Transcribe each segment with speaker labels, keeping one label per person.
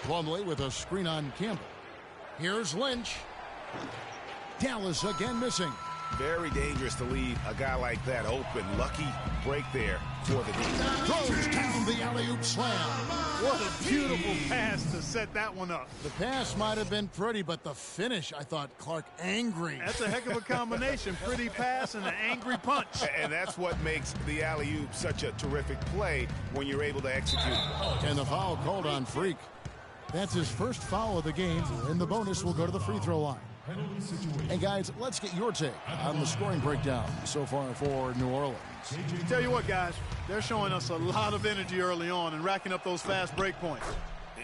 Speaker 1: Plumlee with a screen on Campbell. Here's Lynch. Dallas again missing.
Speaker 2: Very dangerous to leave a guy like that open. Lucky break there for the D.
Speaker 1: Throws down the alley-oop slam.
Speaker 3: What a beautiful pass to set that one up.
Speaker 1: The pass might have been pretty, but the finish, I thought, Clark, angry.
Speaker 3: That's a heck of a combination. Pretty pass and an angry punch.
Speaker 2: And that's what makes the alley-oop such a terrific play when you're able to execute.
Speaker 1: And the foul called on Freak. That's his first foul of the game, and the bonus will go to the free throw line. And guys, let's get your take on the scoring breakdown so far for New Orleans.
Speaker 3: Tell you what, guys, they're showing us a lot of energy early on and racking up those fast break points.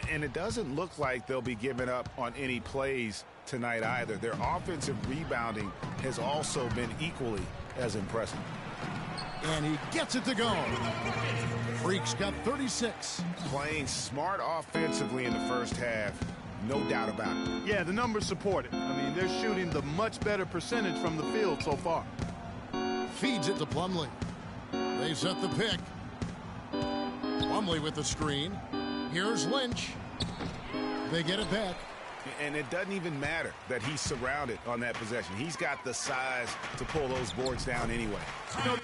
Speaker 2: And it doesn't look like they'll be giving up on any plays tonight either. Their offensive rebounding has also been equally as impressive.
Speaker 1: And he gets it to go. Freak's got 36.
Speaker 2: Playing smart offensively in the first half. No doubt about it.
Speaker 3: Yeah, the numbers support it. I mean, they're shooting the much better percentage from the field so far.
Speaker 1: Feeds it to Plumlee. They set the pick. Plumlee with the screen. Here's Lynch. They get it back.
Speaker 2: And it doesn't even matter that he's surrounded on that possession. He's got the size to pull those boards down anyway. You know,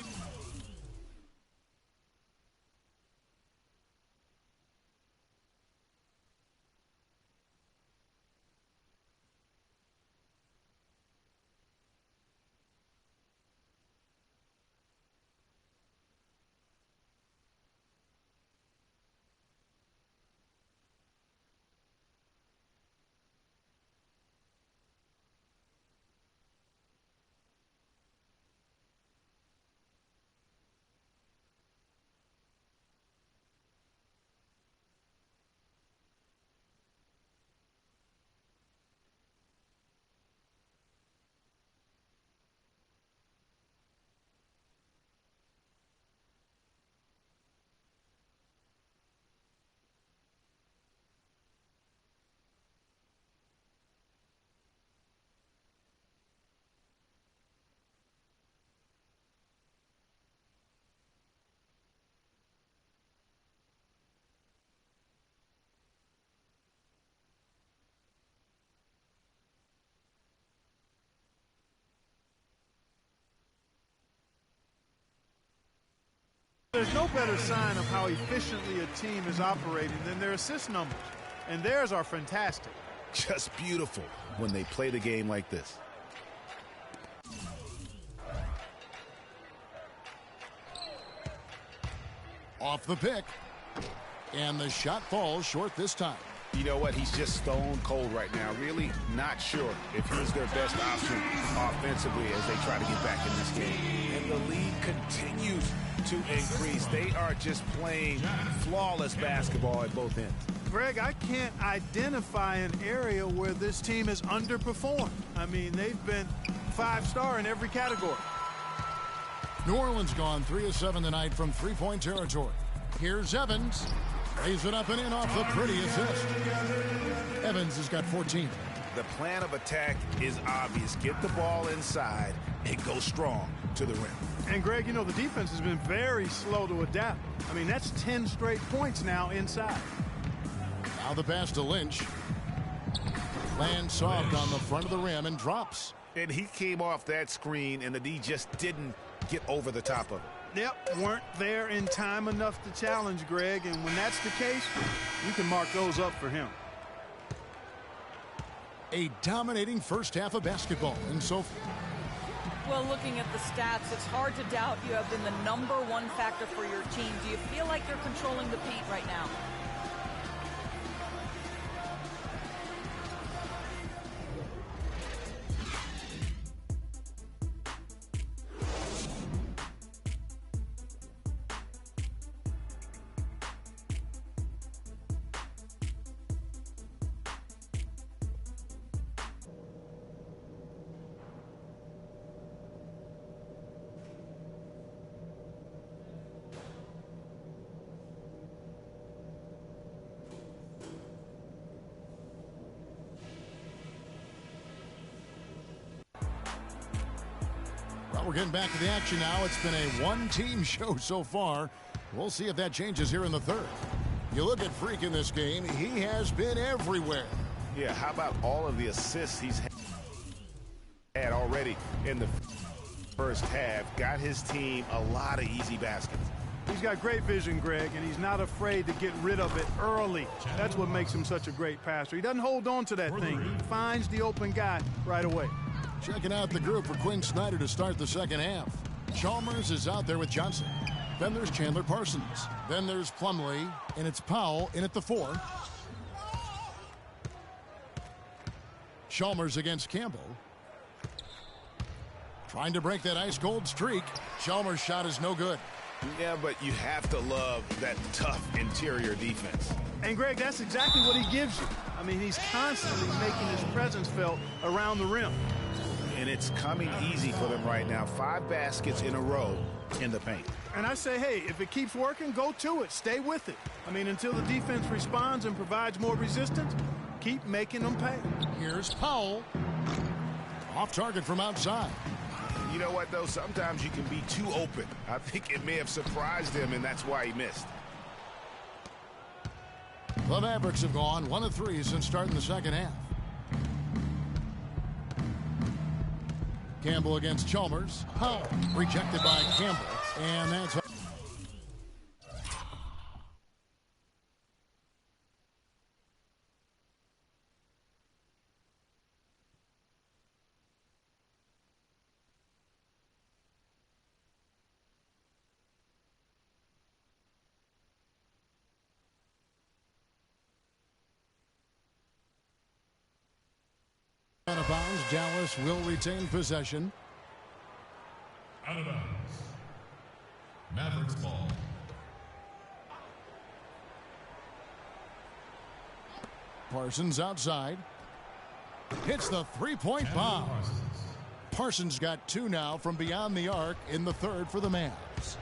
Speaker 3: there's no better sign of how efficiently a team is operating than their assist numbers. And theirs are fantastic.
Speaker 2: just beautiful when they play the game like this.
Speaker 1: Off the pick. And the shot falls short this time.
Speaker 2: You know what? He's just stone cold right now. Really not sure if he's their best option offensively as they try to get back in this game. And the lead continues to increase. They are just playing flawless basketball at both ends.
Speaker 3: Greg, I can't identify an area where this team has underperformed. I mean, they've been 5-star in every category.
Speaker 1: New Orleans gone 3 of 7 tonight from three-point territory. Here's Evans. Lays it up and in off the pretty assist. Evans has got 14.
Speaker 2: The plan of attack is obvious. Get the ball inside and go strong to the rim.
Speaker 3: And, Greg, you know, the defense has been very slow to adapt. I mean, that's 10 straight points now inside.
Speaker 1: Now the pass to Lynch. Lands soft on the front of the rim and drops.
Speaker 2: And he came off that screen, and the D just didn't get over the top of it.
Speaker 3: Yep, weren't there in time enough to challenge, Greg. And when that's the case, you can mark those up for him.
Speaker 1: A dominating first half of basketball. And so
Speaker 4: well, looking at the stats, it's hard to doubt you have been the #1 factor for your team. Do you feel like they're controlling the paint right now?
Speaker 1: we're getting back to the action now. It's been a one-team show so far. We'll see if that changes here in the third. You look at Freak in this game, he has been everywhere.
Speaker 2: Yeah, how about all of the assists he's had already in the first half? Got his team a lot of easy baskets.
Speaker 3: He's got great vision, Greg, and he's not afraid to get rid of it early. That's what makes him such a great passer. He doesn't hold on to that thing. He finds the open guy right away.
Speaker 1: Checking out the group for Quinn Snyder to start the second half. Chalmers is out there with Johnson. Then there's Chandler Parsons. Then there's Plumlee, and it's Powell in at the 4. Chalmers against Campbell. Trying to break that ice-cold streak. Chalmers' shot is no good.
Speaker 2: Yeah, but you have to love that tough interior defense.
Speaker 3: And, Greg, that's exactly what he gives you. I mean, he's constantly making his presence felt around the rim.
Speaker 2: And it's coming easy for them right now. 5 baskets in a row in the paint.
Speaker 3: And I say, hey, if it keeps working, go to it. Stay with it. I mean, until the defense responds and provides more resistance, keep making them pay.
Speaker 1: Here's Powell. Off target from outside.
Speaker 2: You know what, though? Sometimes you can be too open. I think it may have surprised him, and that's why he missed.
Speaker 1: The Mavericks have gone 1 of 3 since starting the second half. Campbell against Chalmers. Powell rejected by Campbell. And that's... out of bounds. Dallas will retain possession.
Speaker 5: Out of bounds. Mavericks ball.
Speaker 1: Parsons outside. Hits the three-point bomb. Parsons got 2 now from beyond the arc in the third for the Mavs.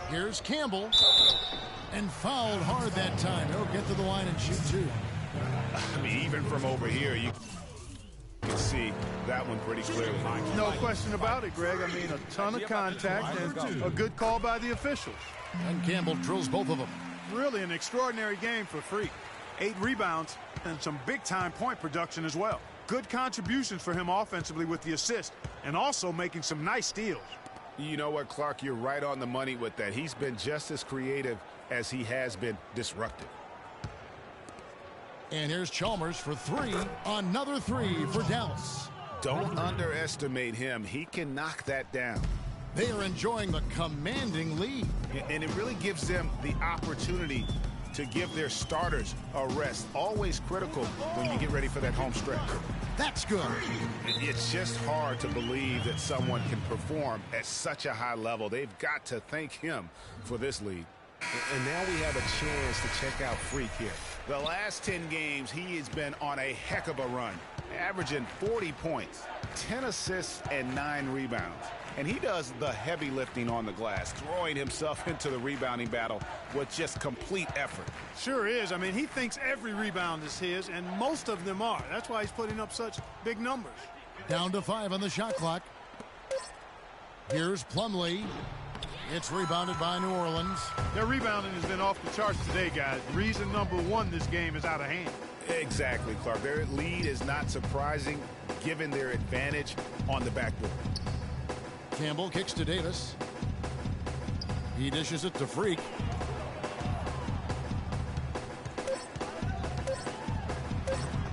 Speaker 1: Here's Campbell. And fouled hard that time. He'll get to the line and shoot 2.
Speaker 2: I mean, even from over here, you can see that one pretty clearly.
Speaker 3: No question about it, Greg. I mean, a ton of contact and a good call by the officials.
Speaker 1: And Campbell drills both of them.
Speaker 3: Really an extraordinary game for Freak. 8 rebounds and some big-time point production as well. Good contributions for him offensively with the assist and also making some nice steals.
Speaker 2: You know what, Clark? You're right on the money with that. He's been just as creative as he has been disruptive.
Speaker 1: And here's Chalmers for 3. Another 3 for Dallas.
Speaker 2: Don't underestimate him. He can knock that down.
Speaker 1: They are enjoying the commanding lead.
Speaker 2: And it really gives them the opportunity to give their starters a rest. Always critical when you get ready for that home stretch.
Speaker 1: That's good.
Speaker 2: It's just hard to believe that someone can perform at such a high level. They've got to thank him for this lead. And now we have a chance to check out Freak here. The last 10 games, he has been on a heck of a run, averaging 40 points, 10 assists, and 9 rebounds. And he does the heavy lifting on the glass, throwing himself into the rebounding battle with just complete effort.
Speaker 3: Sure is. I mean, he thinks every rebound is his, and most of them are. That's why he's putting up such big numbers.
Speaker 1: Down to 5 on the shot clock. Here's Plumlee. It's rebounded by New Orleans.
Speaker 3: Their rebounding has been off the charts today, guys. Reason number 1, this game is out of hand.
Speaker 2: Exactly, Clark. Their lead is not surprising given their advantage on the backboard.
Speaker 1: Campbell kicks to Davis. He dishes it to Freak.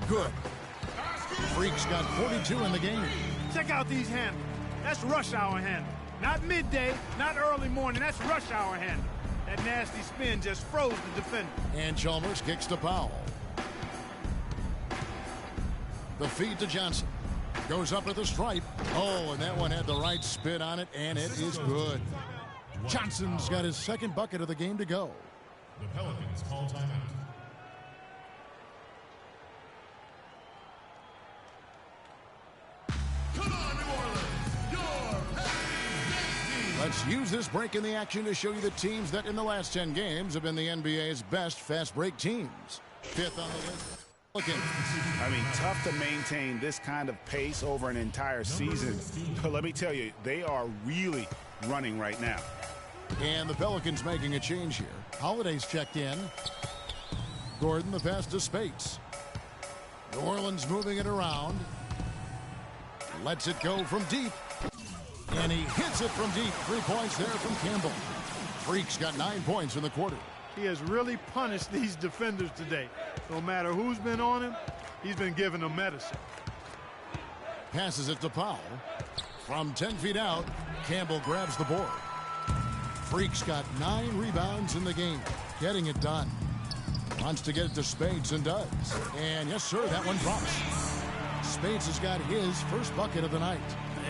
Speaker 1: Good. Freak's got 42 in the game.
Speaker 3: Check out these handles. That's rush hour handle. Not midday, not early morning. That's rush hour handle. That nasty spin just froze the defender.
Speaker 1: And Chalmers kicks to Powell. The feed to Johnson. Goes up at the stripe. Oh, and that one had the right spin on it, and it is good. Johnson's got his second bucket of the game to go.
Speaker 5: The Pelicans call timeout. Come on, New Orleans! Your
Speaker 1: Let's use this break in the action to show you the teams that in the last 10 games have been the NBA's best fast break teams. 5th on the list.
Speaker 2: I mean, tough to maintain this kind of pace over an entire season. But let me tell you, they are really running right now.
Speaker 1: And the Pelicans making a change here. Holiday's checked in. Gordon, the pass to Spates. New Orleans moving it around. Lets it go from deep. And he hits it from deep. 3 points there from Campbell. Freak's got 9 points in the quarter.
Speaker 3: He has really punished these defenders today. No matter who's been on him, he's been giving them medicine.
Speaker 1: Passes it to Powell. From 10 feet out, Campbell grabs the board. Freak's got 9 rebounds in the game. Getting it done. Wants to get it to Spates and does. And yes, sir, that one drops. Spates has got his first bucket of the night.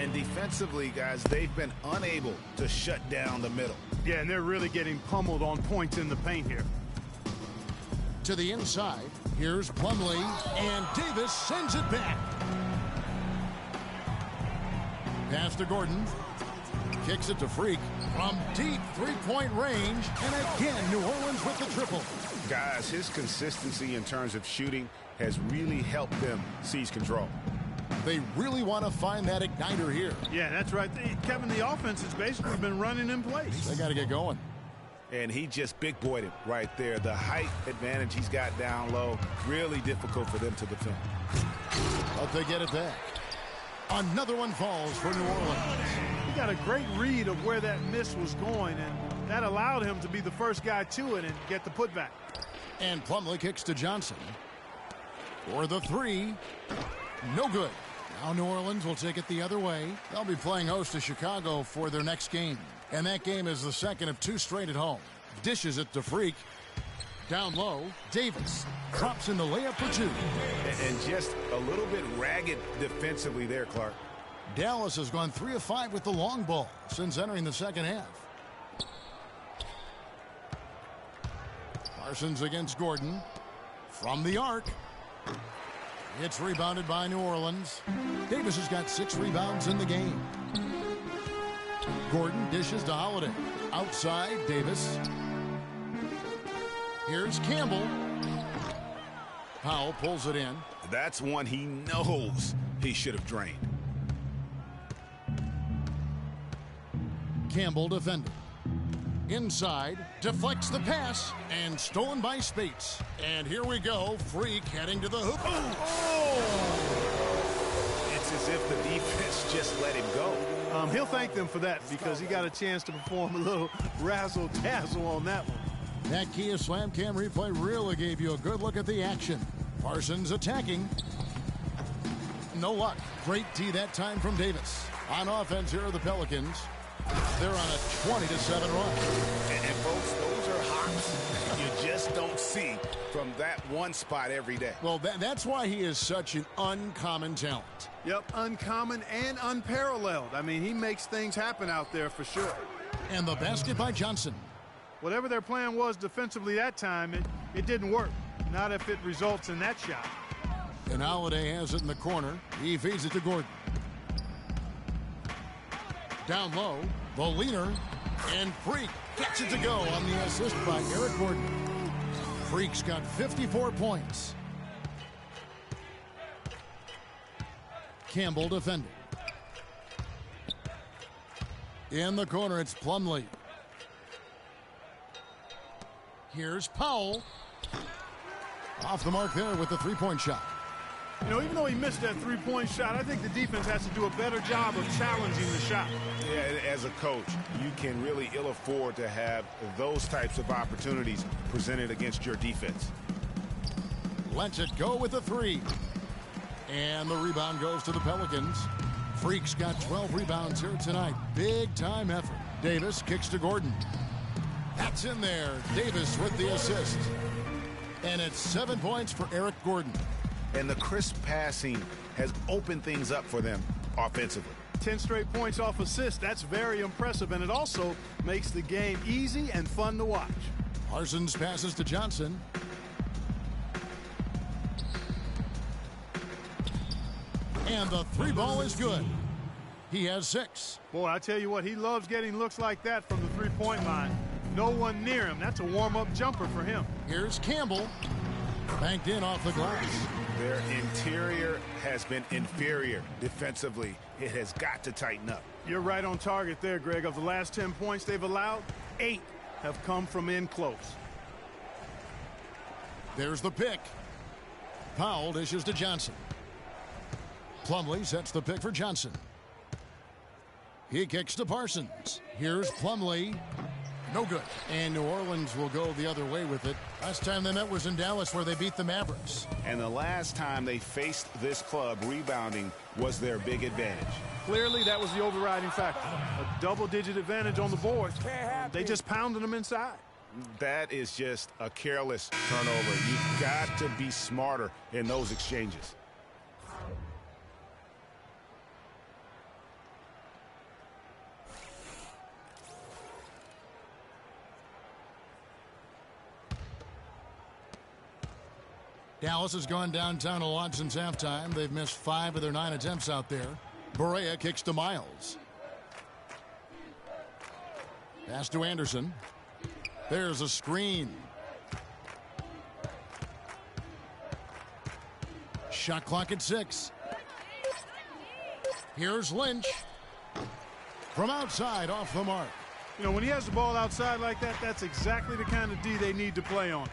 Speaker 2: And defensively, guys, they've been unable to shut down the middle.
Speaker 3: Yeah, and they're really getting pummeled on points in the paint here.
Speaker 1: To the inside, here's Plumlee, and Davis sends it back. Pass to Gordon. Kicks it to Freak from deep three-point range. And again, New Orleans with the triple.
Speaker 2: Guys, his consistency in terms of shooting has really helped them seize control.
Speaker 1: They really want to find that igniter here.
Speaker 3: Yeah, that's right. Kevin, the offense has basically been running in place.
Speaker 1: They got to get going.
Speaker 2: And he just big-boyed it right there. The height advantage he's got down low, really difficult for them to defend.
Speaker 1: But they get it back. Another one falls for New Orleans.
Speaker 3: He got a great read of where that miss was going, and that allowed him to be the first guy to it and get the putback.
Speaker 1: And Plumlee kicks to Johnson. For the three. No good. Now New Orleans will take it the other way. They'll be playing host to Chicago for their next game. And that game is the second of 2 straight at home. Dishes it to Freak. Down low, Davis drops in the layup for 2.
Speaker 2: And just a little bit ragged defensively there, Clark.
Speaker 1: Dallas has gone 3 of 5 with the long ball since entering the second half. Parsons against Gordon. From the arc. It's rebounded by New Orleans. Davis has got 6 rebounds in the game. Gordon dishes to Holiday. Outside, Davis. Here's Campbell. Powell pulls it in.
Speaker 2: That's one he knows he should have drained.
Speaker 1: Campbell defending. Inside, deflects the pass, and stolen by Spates. And here we go, Freak heading to the hoop. Oh!
Speaker 2: It's as if the defense just let him go.
Speaker 3: He'll thank them for that because he got a chance to perform a little razzle-dazzle on that one.
Speaker 1: That Kia Slam Cam replay really gave you a good look at the action. Parsons attacking. No luck. Great D that time from Davis. On offense, here are the Pelicans. They're on a 20-7 run.
Speaker 2: And folks, those are hops you just don't see from that one spot every day.
Speaker 1: Well, that's why he is such an uncommon talent.
Speaker 3: Yep, uncommon and unparalleled. I mean, he makes things happen out there for sure.
Speaker 1: And the basket by Johnson.
Speaker 3: Whatever their plan was defensively that time, it didn't work. Not if it results in that shot.
Speaker 1: And Holiday has it in the corner. He feeds it to Gordon. Down low, the leaner, and Freak gets it to go on the assist by Eric Gordon. Freak's got 54 points. Campbell defending. In the corner, it's Plumlee. Here's Powell. Off the mark there with the three-point shot.
Speaker 3: You know, even though he missed that three-point shot, I think the defense has to do a better job of challenging the shot.
Speaker 2: Yeah, as a coach, you can really ill afford to have those types of opportunities presented against your defense.
Speaker 1: Lets it go with the three. And the rebound goes to the Pelicans. Freak's got 12 rebounds here tonight. Big-time effort. Davis kicks to Gordon. That's in there. Davis with the assist. And it's 7 points for Eric Gordon.
Speaker 2: And the crisp passing has opened things up for them offensively.
Speaker 3: 10 straight points off assists. That's very impressive, and it also makes the game easy and fun to watch.
Speaker 1: Parsons passes to Johnson. And the three ball is good. He has 6.
Speaker 3: Boy, I tell you what, he loves getting looks like that from the three-point line. No one near him. That's a warm-up jumper for him.
Speaker 1: Here's Campbell. Banked in off the glass.
Speaker 2: Their interior has been inferior defensively. It has got to tighten up.
Speaker 3: You're right on target there, Greg. Of the last 10 points they've allowed, 8 have come from in close.
Speaker 1: There's the pick. Powell dishes to Johnson. Plumlee sets the pick for Johnson. He kicks to Parsons. Here's Plumlee. No good. And New Orleans will go the other way with it. Last time they met was in Dallas, where they beat the Mavericks.
Speaker 2: And the last time they faced this club, rebounding was their big advantage.
Speaker 3: Clearly, that was the overriding factor. A double-digit advantage on the boards. They just pounded them inside.
Speaker 2: That is just a careless turnover. You've got to be smarter in those exchanges.
Speaker 1: Dallas has gone downtown a lot since halftime. They've missed 5 of their 9 attempts out there. Barea kicks to Miles. Pass to Anderson. There's a screen. Shot clock at 6. Here's Lynch. From outside, off the mark.
Speaker 3: You know, when he has the ball outside like that, that's exactly the kind of D they need to play on.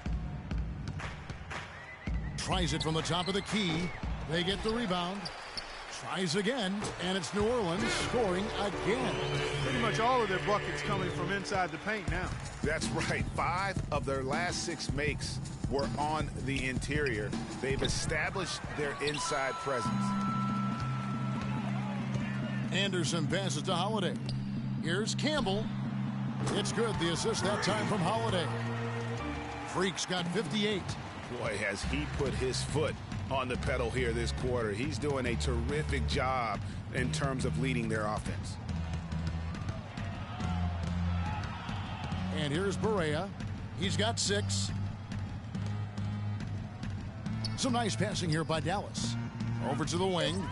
Speaker 1: Tries it from the top of the key. They get the rebound. Tries again, and it's New Orleans scoring again.
Speaker 3: Pretty much all of their buckets coming from inside the paint now.
Speaker 2: That's right. 5 of their last 6 makes were on the interior. They've established their inside presence.
Speaker 1: Anderson passes to Holiday. Here's Campbell. It's good. The assist that time from Holiday. Freak's got 58.
Speaker 2: Boy, has he put his foot on the pedal here this quarter. He's doing a terrific job in terms of leading their offense.
Speaker 1: And here's Barea. He's got 6. Some nice passing here by Dallas. Over to the wing.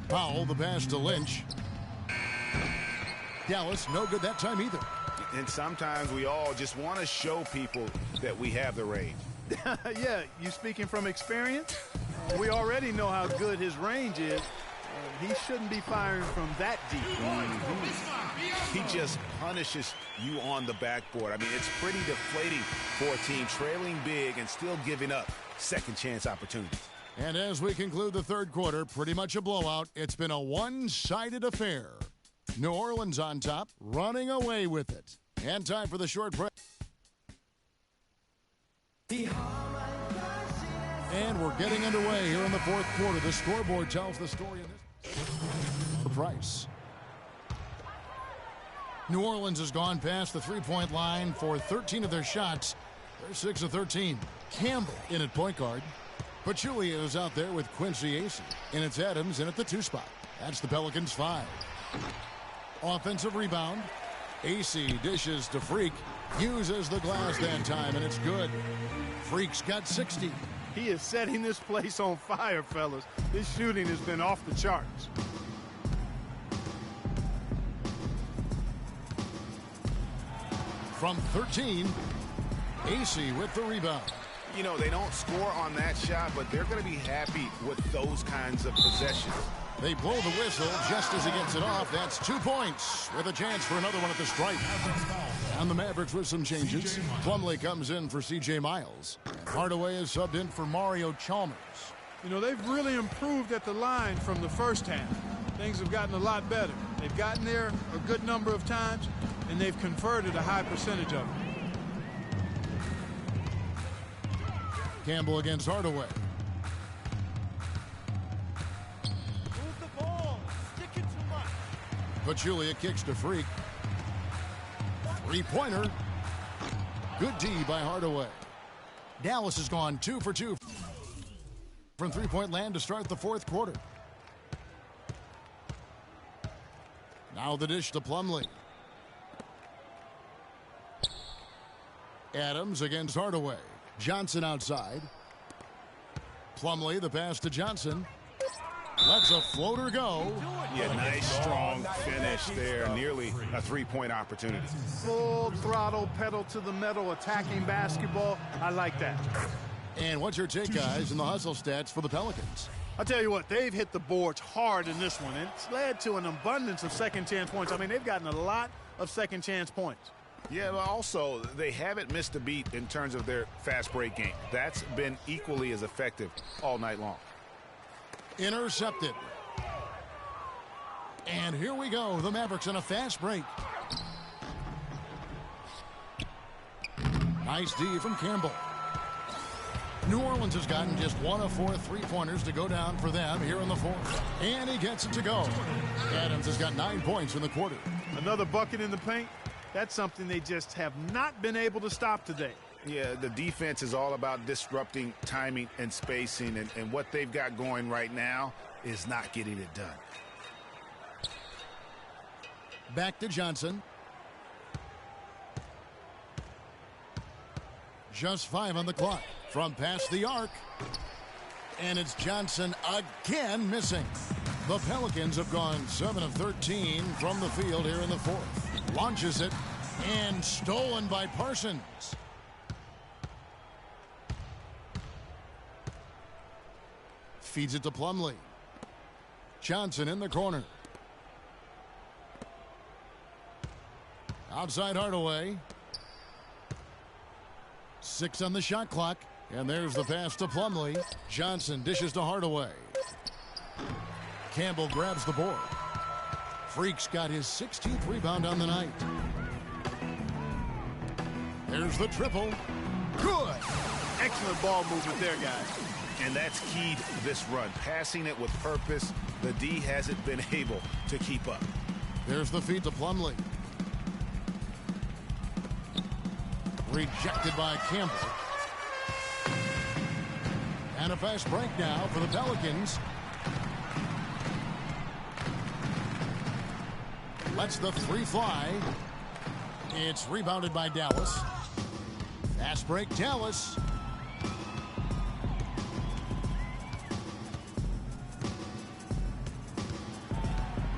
Speaker 1: Powell, the pass to Lynch. Dallas, no good that time either.
Speaker 2: And sometimes we all just want to show people that we have the range.
Speaker 3: Yeah, you speaking from experience? We already know how good his range is. He shouldn't be firing from that deep.
Speaker 2: He just punishes you on the backboard. I mean, it's pretty deflating for a team trailing big and still giving up second chance opportunities.
Speaker 1: And as we conclude the third quarter, pretty much a blowout. It's been a one-sided affair. New Orleans on top, running away with it. And time for the short break. And we're getting underway here in the fourth quarter. The scoreboard tells the story in this. Price. New Orleans has gone past the three-point line for 13 of their shots. They're 6 of 13. Campbell in at point guard. Pachulia is out there with Quincy Acey. And it's Adams in at the 2 spot. That's the Pelicans' 5. Offensive rebound. Acey dishes to Freak. Uses the glass that time, and it's good. Freak's got 60.
Speaker 3: He is setting this place on fire, fellas. This shooting has been off the charts.
Speaker 1: From 13, Acey with the rebound.
Speaker 2: You know, they don't score on that shot, but they're going to be happy with those kinds of possessions.
Speaker 1: They blow the whistle just as he gets it off. That's 2 points with a chance for another one at the stripe. And the Mavericks with some changes. Plumlee comes in for C.J. Miles. Hardaway is subbed in for Mario Chalmers.
Speaker 3: You know, they've really improved at the line from the first half. Things have gotten a lot better. They've gotten there a good number of times, and they've converted a high percentage of it.
Speaker 1: Campbell against Hardaway.
Speaker 6: Move the ball. Stick it too much.
Speaker 1: Pachulia kicks to Freak. Three-pointer. Good D by Hardaway. Dallas has gone 2 for 2 from three-point land to start the fourth quarter. Now the dish to Plumlee. Adams against Hardaway. Johnson outside. Plumlee, the pass to Johnson. Lets a floater go.
Speaker 2: Yeah, nice strong finish there. Nearly a three-point opportunity.
Speaker 3: Full throttle, pedal to the metal, attacking basketball. I like that.
Speaker 1: And what's your take, guys, in the hustle stats for the Pelicans?
Speaker 3: I'll tell you what, they've hit the boards hard in this one, and it's led to an abundance of second chance points. I mean, they've gotten a lot of second chance points.
Speaker 2: Yeah, but also, they haven't missed a beat in terms of their fast break game. That's been equally as effective all night long.
Speaker 1: Intercepted. And here we go. The Mavericks on a fast break. Nice D from Campbell. New Orleans has gotten just 1 of 4 3-pointers to go down for them here in the fourth. And he gets it to go. Adams has got 9 points in the quarter.
Speaker 3: Another bucket in the paint. That's something they just have not been able to stop today.
Speaker 2: Yeah, the defense is all about disrupting timing and spacing, and what they've got going right now is not getting it done.
Speaker 1: Back to Johnson. Just 5 on the clock from past the arc. And it's Johnson again missing. The Pelicans have gone 7 of 13 from the field here in the fourth. Launches it and stolen by Parsons. Feeds it to Plumlee. Johnson in the corner. Outside Hardaway. 6 on the shot clock. And there's the pass to Plumlee. Johnson dishes to Hardaway. Campbell grabs the board. Freak's got his 16th rebound on the night. There's the triple. Good.
Speaker 3: Excellent ball movement there, guys.
Speaker 2: And that's key to this run. Passing it with purpose. The D hasn't been able to keep up.
Speaker 1: There's the feed to Plumlee. Rejected by Campbell. And a fast break now for the Pelicans. Lets the 3 fly. It's rebounded by Dallas. Fast break, Dallas.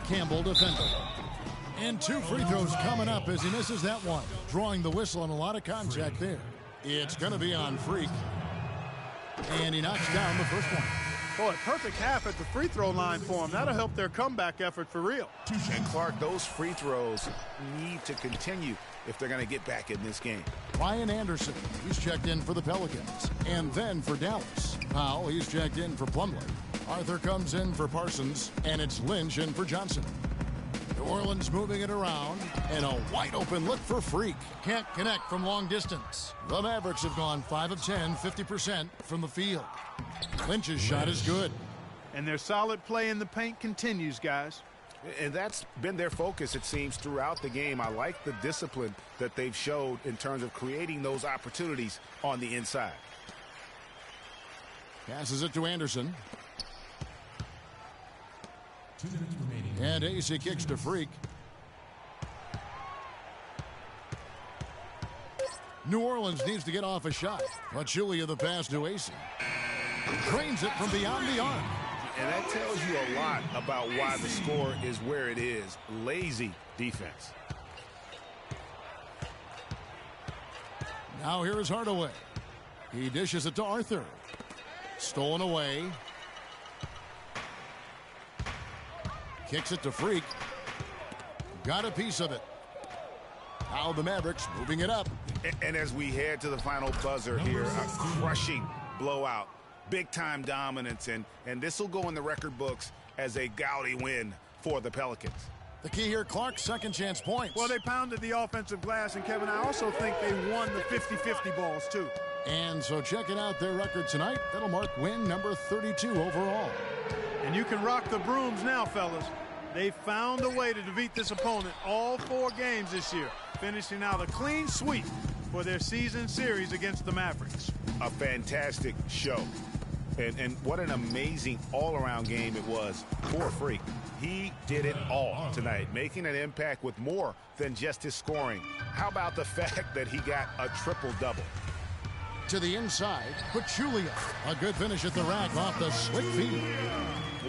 Speaker 1: Campbell defending. And 2 free throws coming up as he misses that one. Drawing the whistle and a lot of contact there. It's going to be on Freak. And he knocks down the first one.
Speaker 3: Boy, perfect half at the free throw line for him. That'll help their comeback effort for real.
Speaker 2: And Clark, those free throws need to continue if they're going to get back in this game.
Speaker 1: Ryan Anderson, he's checked in for the Pelicans. And then for Dallas. Powell, he's checked in for Plumlee. Arthur comes in for Parsons. And it's Lynch in for Johnson. New Orleans moving it around. And a wide open look for Freak. Can't connect from long distance. The Mavericks have gone 5 of 10, 50% from the field. Lynch's shot is good.
Speaker 3: And their solid play in the paint continues, guys.
Speaker 2: And that's been their focus, it seems, throughout the game. I like the discipline that they've showed in terms of creating those opportunities on the inside.
Speaker 1: Passes it to Anderson.
Speaker 5: 2 minutes remaining.
Speaker 1: And AC kicks to Freak. New Orleans needs to get off a shot. But Julia the pass to AC. Drains it from beyond the arc.
Speaker 2: And that tells you a lot about why the score is where it is. Lazy defense.
Speaker 1: Now here is Hardaway. He dishes it to Arthur. Stolen away. Kicks it to Freak. Got a piece of it. Now the Mavericks moving it up.
Speaker 2: And as we head to the final buzzer here, a crushing blowout. Big-time dominance, and this will go in the record books as a gaudy win for the Pelicans.
Speaker 1: The key here, Clark's second chance points.
Speaker 3: Well, they pounded the offensive glass, and Kevin, I also think they won the 50-50 balls, too.
Speaker 1: And so checking out their record tonight, that'll mark win number 32 overall.
Speaker 3: And you can rock the brooms now, fellas. They found a way to defeat this opponent all 4 games this year, finishing out a clean sweep for their season series against the Mavericks.
Speaker 2: A fantastic show. And what an amazing all-around game it was for Freak. He did it all tonight, making an impact with more than just his scoring. How about the fact that he got a triple-double?
Speaker 1: To the inside, Pachulia. A good finish at the rack off the slick feed.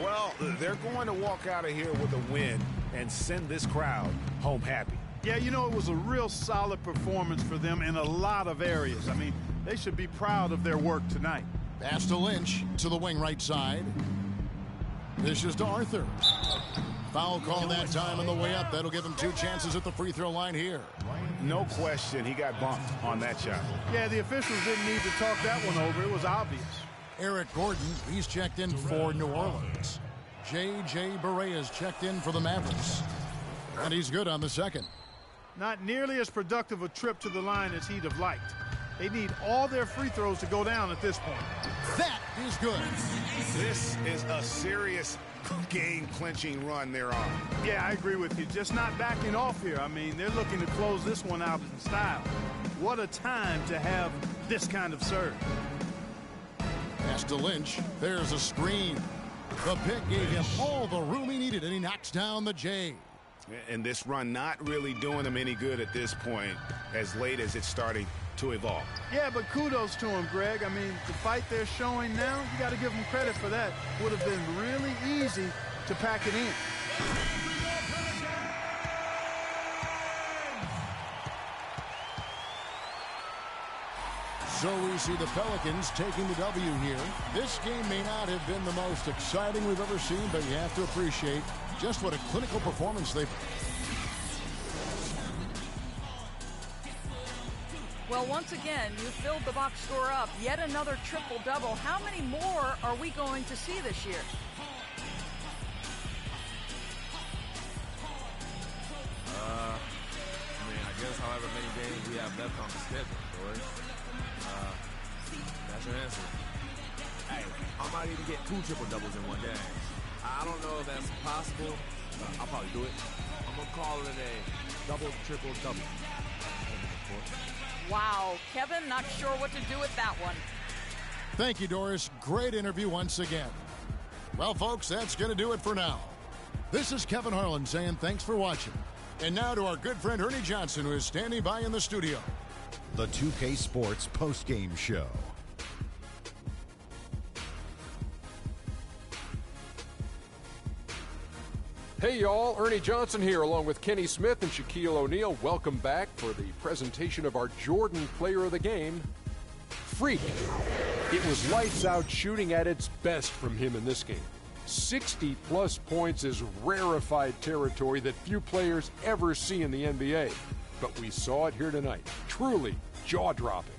Speaker 2: Well, they're going to walk out of here with a win and send this crowd home happy.
Speaker 3: Yeah, you know, it was a real solid performance for them in a lot of areas. I mean, they should be proud of their work tonight.
Speaker 1: Pass to Lynch to the wing right side. This is to Arthur. Foul call that time on the way up. That'll give him 2 chances at the free throw line here.
Speaker 2: No question, he got bumped on that shot.
Speaker 3: Yeah, the officials didn't need to talk that one over. It was obvious.
Speaker 1: Eric Gordon, he's checked in for New Orleans. J.J. Barea's checked in for the Mavericks. And he's good on the second.
Speaker 3: Not nearly as productive a trip to the line as he'd have liked. They need all their free throws to go down at this point.
Speaker 1: That is good.
Speaker 2: This is a serious game-clinching run they're on.
Speaker 3: Yeah, I agree with you. Just not backing off here. I mean, they're looking to close this one out in style. What a time to have this kind of serve.
Speaker 1: Pass to Lynch. There's a screen. The pick gave him all the room he needed, and he knocks down the J.
Speaker 2: And this run not really doing him any good at this point, as late as it's starting to evolve.
Speaker 3: Yeah, but kudos to him, Greg. I mean, the fight they're showing now, you got to give them credit for that. Would have been really easy to pack it in.
Speaker 1: So we see the Pelicans taking the W here. This game may not have been the most exciting we've ever seen, but you have to appreciate just what a clinical performance they've.
Speaker 4: Well, once again, you filled the box score up. Yet another triple-double. How many more are we going to see this year?
Speaker 7: I guess however many games we have left on the schedule, Dory. That's your answer. Hey, I might even get 2 triple-doubles in one game. I don't know if that's possible. I'll probably do it. I'm going to call it a double, triple-double.
Speaker 4: Wow, Kevin, not sure what to do with that one.
Speaker 1: Thank you, Doris. Great interview once again. Well, folks, that's going to do it for now. This is Kevin Harlan saying thanks for watching. And now to our good friend Ernie Johnson, who is standing by in the studio.
Speaker 8: The 2K Sports postgame show.
Speaker 9: Hey y'all, Ernie Johnson here along with Kenny Smith and Shaquille O'Neal. Welcome back for the presentation of our Jordan Player of the Game, Freak. It was lights out shooting at its best from him in this game. 60-plus points is rarefied territory that few players ever see in the NBA. But we saw it here tonight. Truly jaw-dropping.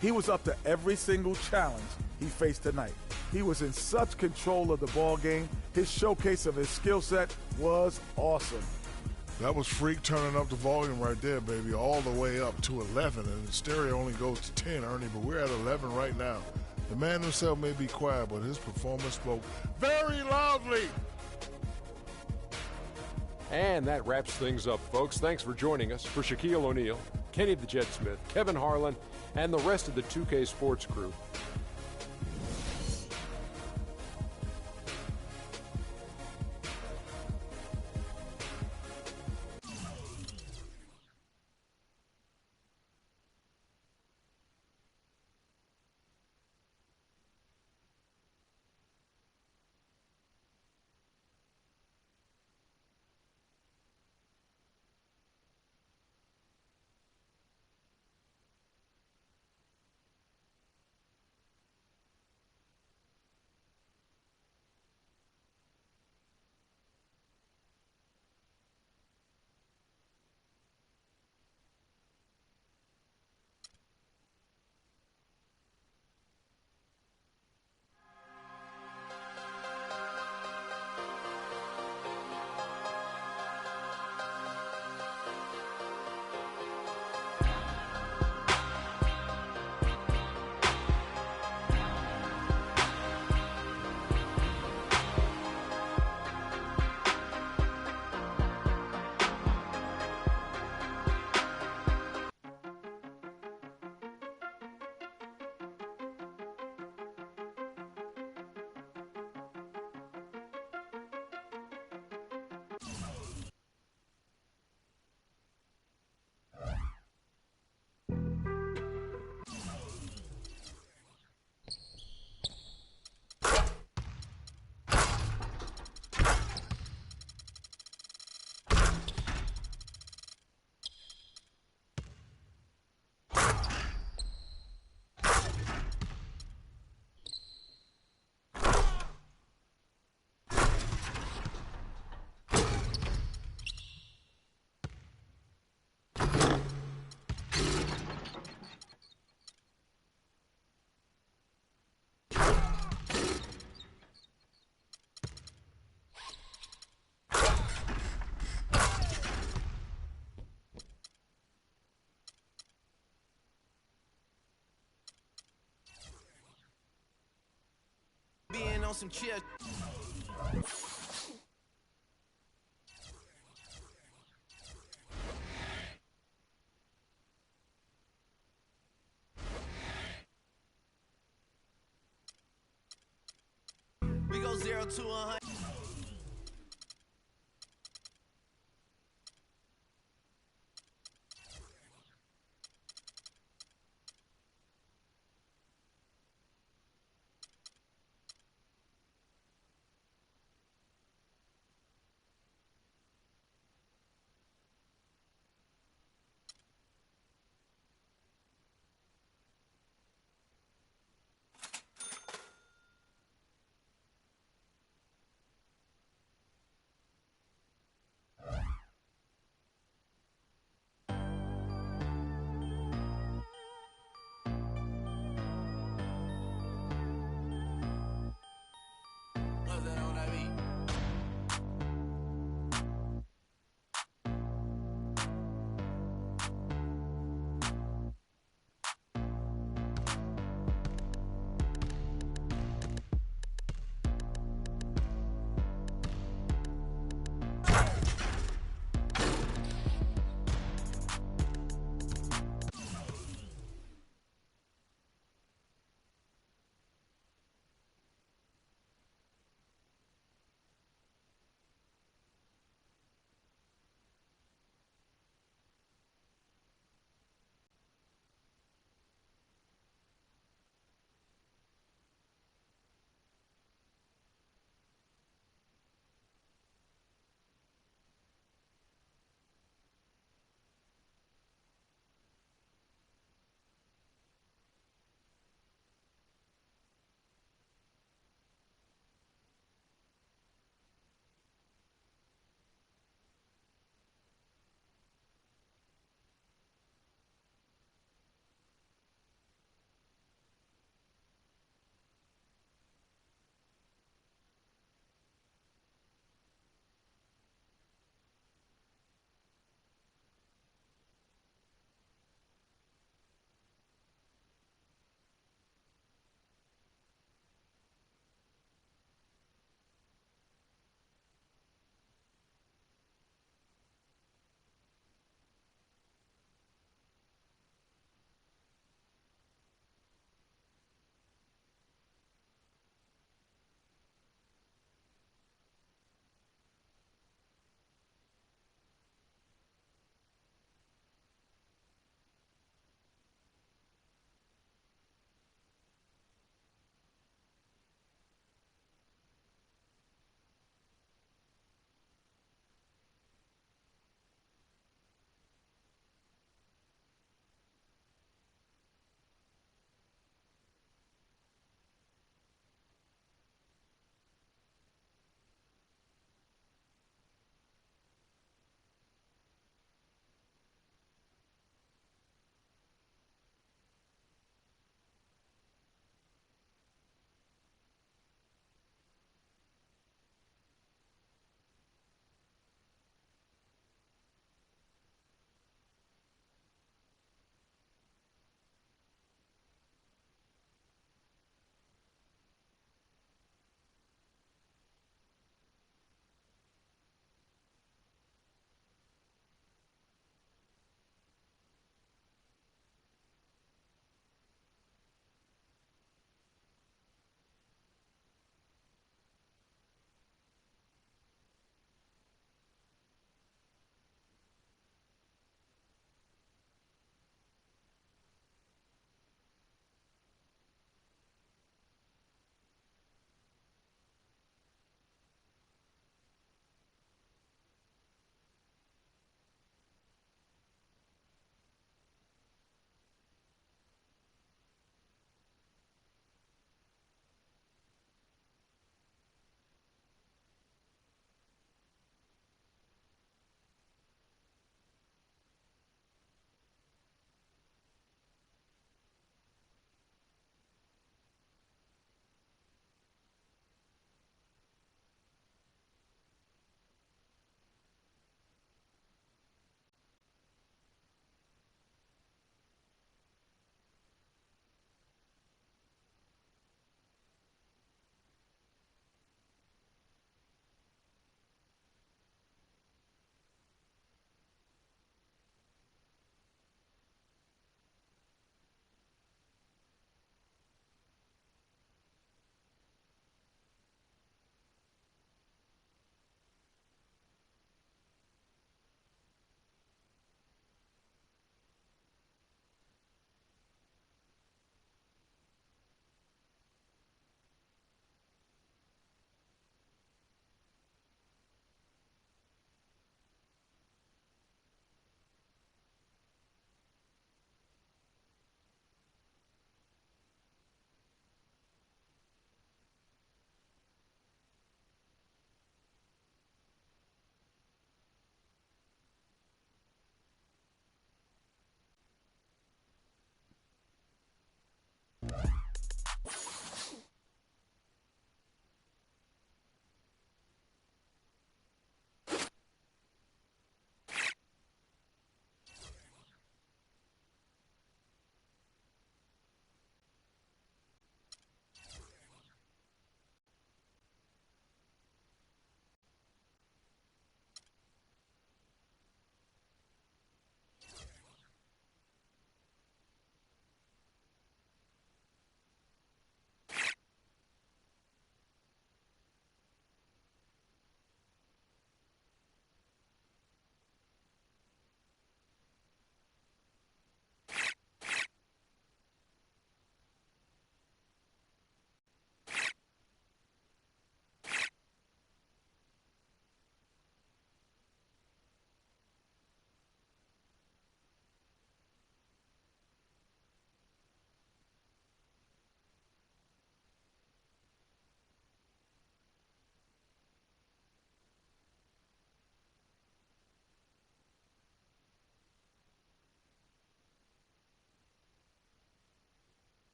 Speaker 10: He was up to every single challenge he faced tonight. He was in such control of the ball game. His showcase of his skill set was awesome.
Speaker 11: That was Freak turning up the volume right there, baby, all the way up to 11. And the stereo only goes to 10, Ernie, but we're at 11 right now. The man himself may be quiet, but his performance spoke very loudly.
Speaker 9: And that wraps things up, folks. Thanks for joining us. For Shaquille O'Neal, Kenny the Jet Smith, Kevin Harlan, and the rest of the 2K Sports crew,
Speaker 6: on some chill. We go 0 to 100.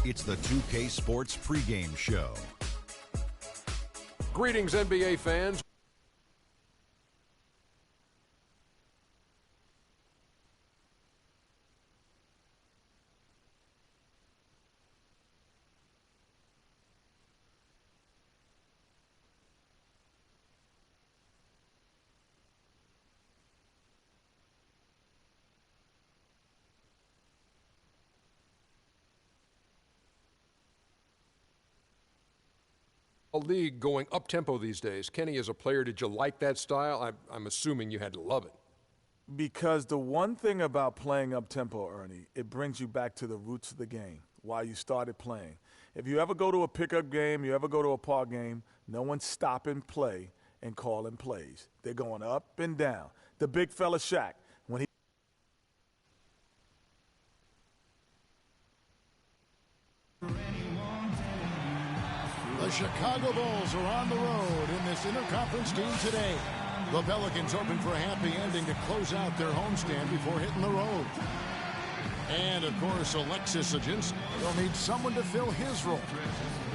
Speaker 8: It's the 2K Sports pregame show.
Speaker 9: Greetings, NBA fans. League going up-tempo these days. Kenny, as a player, did you like that style? I'm assuming you had to love it.
Speaker 10: Because the one thing about playing up-tempo, Ernie, it brings you back to the roots of the game, why you started playing. If you ever go to a pickup game, you ever go to a park game, no one's stopping play and calling plays. They're going up and down. The big fella Shaq, when he
Speaker 1: The Chicago Bulls are on the road in this interconference game today. The Pelicans hoping for a happy ending to close out their homestand before hitting the road. And, of course, Alexis Ajinski. They'll need someone to fill his role.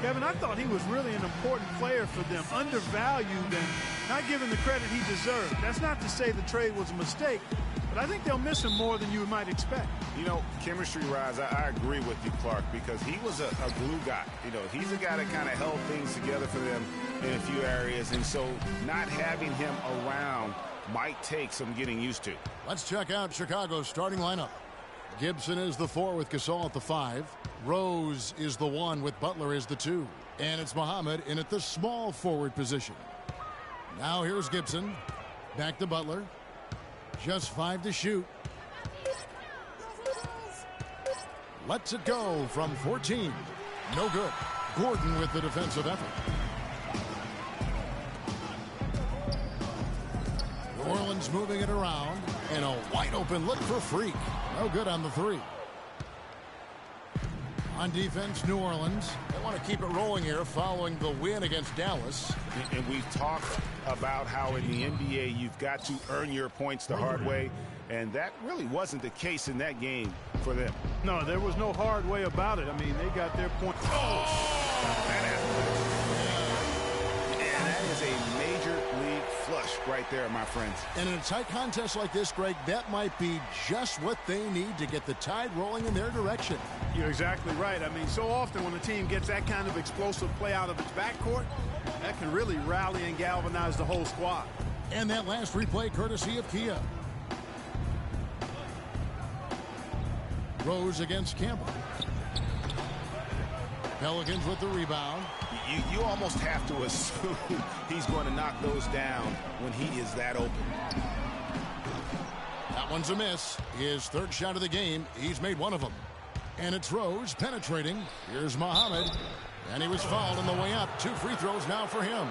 Speaker 3: Kevin, I thought he was really an important player for them, undervalued and not given the credit he deserved. That's not to say the trade was a mistake, but I think they'll miss him more than you might expect.
Speaker 2: You know, chemistry-wise, I agree with you, Clark, because he was a glue guy. You know, he's a guy that kind of held things together for them in a few areas, and so not having him around might take some getting used to.
Speaker 1: Let's check out Chicago's starting lineup. Gibson is the 4 with Gasol at the 5. Rose is the 1 with Butler as the 2. And it's Muhammad in at the small forward position. Now here's Gibson. Back to Butler. Just 5 to shoot. Lets it go from 14. No good. Gordon with the defensive effort. New Orleans moving it around. And a wide open look for Freak. No good on the 3. On defense, New Orleans. They want to keep it rolling here following the win against Dallas.
Speaker 2: And we've talked about how in the NBA you've got to earn your points the hard way, and that really wasn't the case in that game for them.
Speaker 3: No, there was no hard way about it. I mean, they got their point.
Speaker 2: And that is a major league flush right there, my friends.
Speaker 1: And in a tight contest like this, Greg, that might be just what they need to get the tide rolling in their direction.
Speaker 3: You're exactly right. I mean, so often when a team gets that kind of explosive play out of its backcourt, that can really rally and galvanize the whole squad.
Speaker 1: And that last replay courtesy of Kia. Rose against Campbell. Pelicans with the rebound.
Speaker 2: You almost have to assume he's going to knock those down when he is that open.
Speaker 1: That one's a miss. His third shot of the game. He's made one of them. And it's Rose penetrating. Here's Muhammad. And he was fouled on the way up. 2 free throws now for him.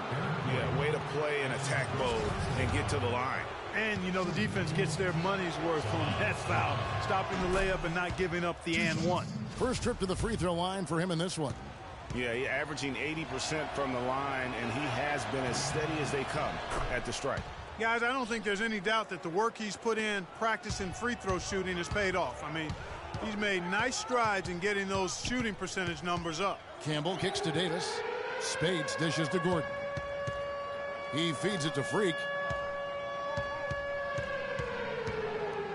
Speaker 2: Yeah, way to play in attack mode and get to the line.
Speaker 3: And, you know, the defense gets their money's worth from that foul. Stopping the layup and not giving up the and one.
Speaker 1: First trip to the free throw line for him in this one.
Speaker 2: Yeah, he's averaging 80% from the line, and he has been as steady as they come at the strike.
Speaker 3: Guys, I don't think there's any doubt that the work he's put in practicing free throw shooting has paid off. I mean, he's made nice strides in getting those shooting percentage numbers up.
Speaker 1: Campbell kicks to Davis. Spades dishes to Gordon. He feeds it to Freak.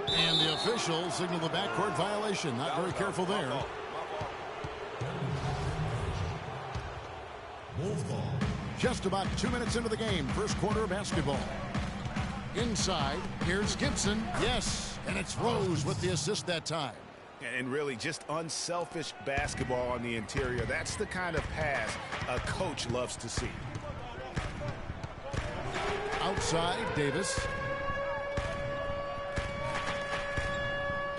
Speaker 1: And the official signaled the backcourt violation. Not very careful there. Just about 2 minutes into the game. First quarter of basketball. Inside, here's Gibson. Yes, and it's Rose with the assist that time.
Speaker 2: And really just unselfish basketball on the interior. That's the kind of pass a coach loves to see.
Speaker 1: Outside, Davis.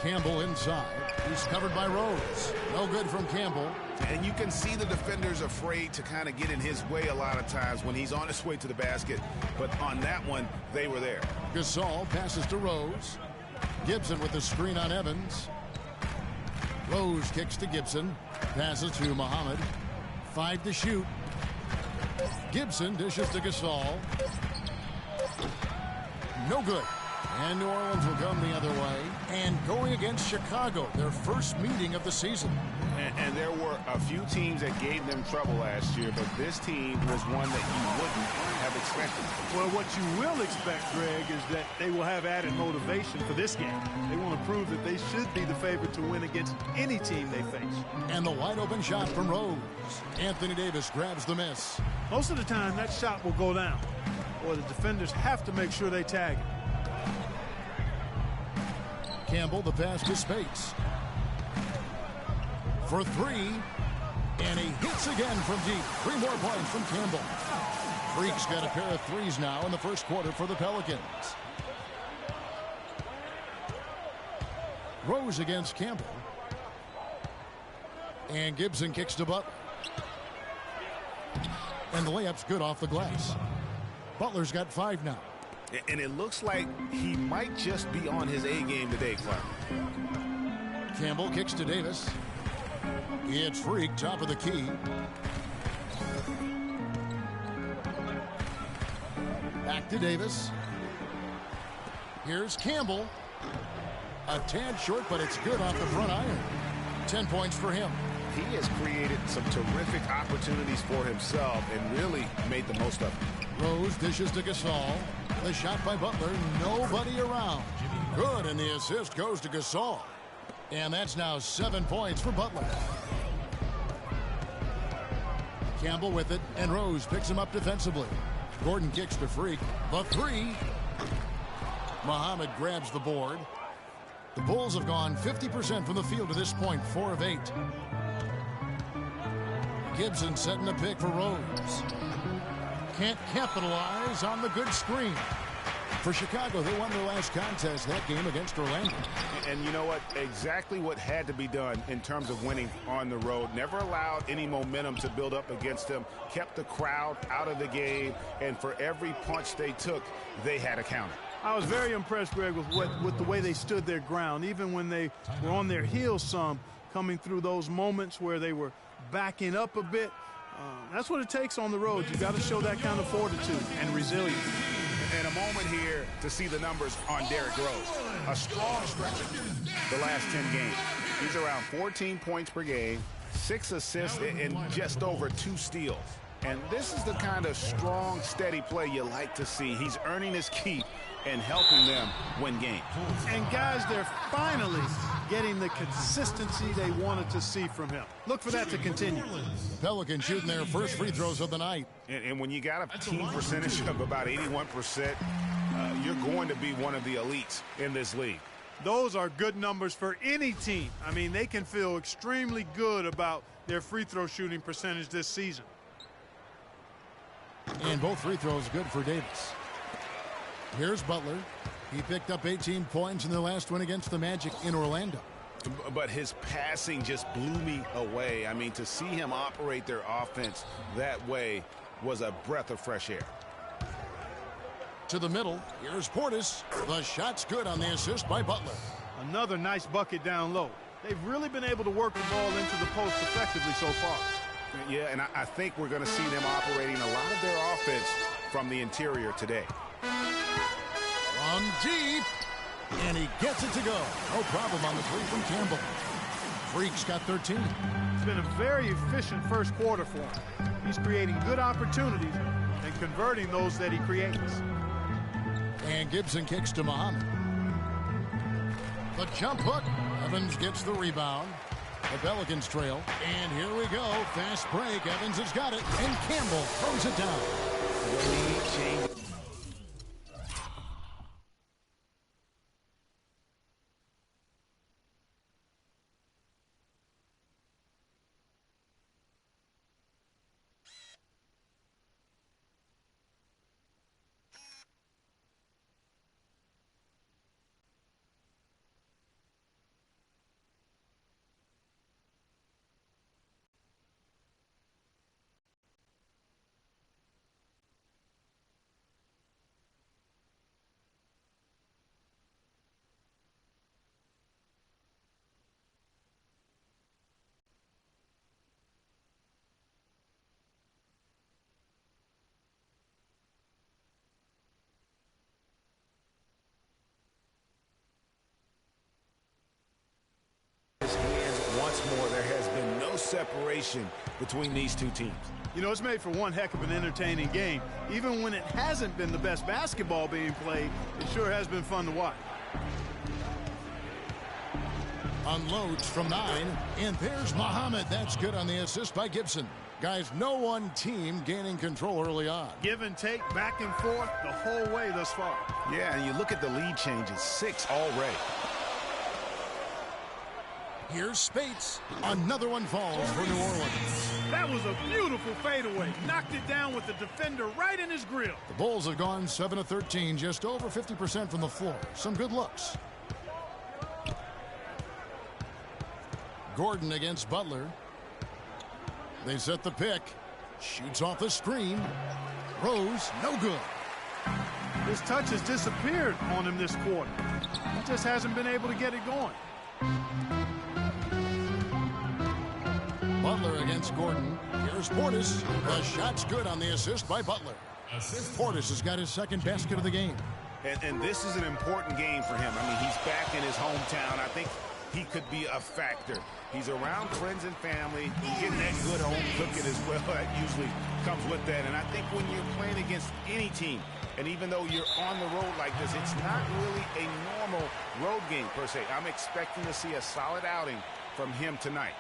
Speaker 1: Campbell inside. He's covered by Rose. No good from Campbell.
Speaker 2: And you can see the defenders afraid to kind of get in his way a lot of times when he's on his way to the basket. But on that one, they were there.
Speaker 1: Gasol passes to Rose. Gibson with the screen on Evans. Rose kicks to Gibson. Passes to Muhammad. 5 to shoot. Gibson dishes to Gasol. No good. And New Orleans will come the other way. And going against Chicago, their first meeting of the season.
Speaker 2: And there were a few teams that gave them trouble last year, but this team was one that you wouldn't have expected.
Speaker 3: Well, what you will expect, Greg, is that they will have added motivation for this game. They want to prove that they should be the favorite to win against any team they face.
Speaker 1: And the wide open shot from Rose. Anthony Davis grabs the miss.
Speaker 3: Most of the time, that shot will go down, or the defenders have to make sure they tag it.
Speaker 1: Campbell, the pass to Spates. For three, and he hits again from deep. 3 more points from Campbell. Freak's got a pair of threes now in the first quarter for the Pelicans. Rose against Campbell. And Gibson kicks to Butler. And the layup's good off the glass. Butler's got 5 now.
Speaker 2: And it looks like he might just be on his A game today, Clark.
Speaker 1: Campbell kicks to Davis. It's Freak, top of the key. Back to Davis. Here's Campbell. A tad short, but it's good off the front iron. 10 points for him.
Speaker 2: He has created some terrific opportunities for himself and really made the most of it.
Speaker 1: Rose dishes to Gasol. The shot by Butler, nobody around. Good, and the assist goes to Gasol. And that's now 7 points for Butler. Campbell with it, and Rose picks him up defensively. Gordon kicks to Freak. The 3. Muhammad grabs the board. The Bulls have gone 50% from the field to this point, 4 of 8. Gibson setting a pick for Rose. Can't capitalize on the good screen. For Chicago, they won their last contest, that game against Orlando.
Speaker 2: And you know what? Exactly what had to be done in terms of winning on the road. Never allowed any momentum to build up against them. Kept the crowd out of the game. And for every punch they took, they had a counter.
Speaker 3: I was very impressed, Greg, with the way they stood their ground, even when they were on their heels some, coming through those moments where they were backing up a bit. That's what it takes on the road. You got to show that kind of fortitude and resilience.
Speaker 2: And a moment here to see the numbers on Derrick Rose. A strong stretch the last 10 games. He's around 14 points per game, 6 assists, and just over 2 steals. And this is the kind of strong, steady play you like to see. He's earning his keep and helping them win games.
Speaker 3: And guys, they're finally getting the consistency they wanted to see from him. Look for that to continue.
Speaker 1: Pelicans shooting their first free throws of the night.
Speaker 2: And when you got a team percentage of about 81%, you're going to be one of the elites in this league.
Speaker 3: Those are good numbers for any team. I mean, they can feel extremely good about their free throw shooting percentage this season.
Speaker 1: And both free throws good for Davis. Here's Butler. He picked up 18 points in their last win against the Magic in Orlando.
Speaker 2: But his passing just blew me away. I mean, to see him operate their offense that way was a breath of fresh air.
Speaker 1: To the middle. Here's Portis. The shot's good on the assist by Butler.
Speaker 3: Another nice bucket down low. They've really been able to work the ball into the post effectively so far.
Speaker 2: Yeah, and I think we're going to see them operating a lot of their offense from the interior today.
Speaker 1: From deep, and he gets it to go. No problem on the 3 from Campbell. Freak's got 13.
Speaker 3: It's been a very efficient first quarter for him. He's creating good opportunities and converting those that he creates.
Speaker 1: And Gibson kicks to Muhammad. The jump hook. Evans gets the rebound. The Pelicans trail. And here we go. Fast break. Evans has got it. And Campbell throws it down.
Speaker 2: separation between these two teams.
Speaker 3: You know, it's made for one heck of an entertaining game. Even when it hasn't been the best basketball being played, it sure has been fun to watch.
Speaker 1: Unloads from 9, and there's Muhammad. That's good on the assist by Gibson. Guys, no one team gaining control early on.
Speaker 3: Give and take, back and forth, the whole way thus far.
Speaker 2: Yeah, and you look at the lead changes, 6 already.
Speaker 1: Here's Spates. Another one falls for New Orleans.
Speaker 3: That was a beautiful fadeaway. Knocked it down with the defender right in his grill.
Speaker 1: The Bulls have gone 7 of 13, just over 50% from the floor. Some good looks. Gordon against Butler. They set the pick. Shoots off the screen. Rose, no good.
Speaker 3: His touch has disappeared on him this quarter. He just hasn't been able to get it going.
Speaker 1: Butler against Gordon. Here's Portis. The shot's good on the assist by Butler. Portis has got his second basket of the game.
Speaker 2: And this is an important game for him. I mean, he's back in his hometown. I think he could be a factor. He's around friends and family. He's getting that good home cooking as well. That usually comes with that. And I think when you're playing against any team, and even though you're on the road like this, it's not really a normal road game per se. I'm expecting to see a solid outing from him tonight.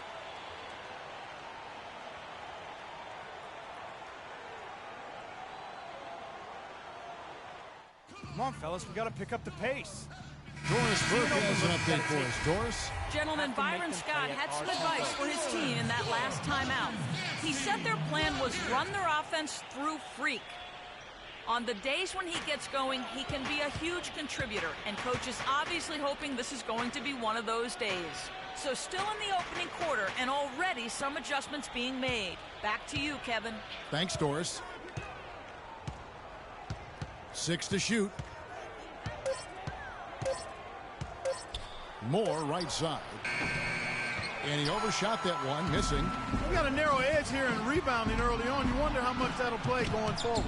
Speaker 6: Come on, fellas, we got to pick up the pace.
Speaker 1: Doris Burke has an update for us. Doris?
Speaker 4: Gentlemen, Byron Scott had some advice for his team in that last timeout. He said their plan was run their offense through Freak. On the days when he gets going, he can be a huge contributor, and Coach is obviously hoping this is going to be one of those days. So still in the opening quarter, and already some adjustments being made. Back to you, Kevin.
Speaker 1: Thanks, Doris. 6 to shoot. Moore right side. And he overshot that one, missing.
Speaker 3: We got a narrow edge here in rebounding early on. You wonder how much that'll play going forward.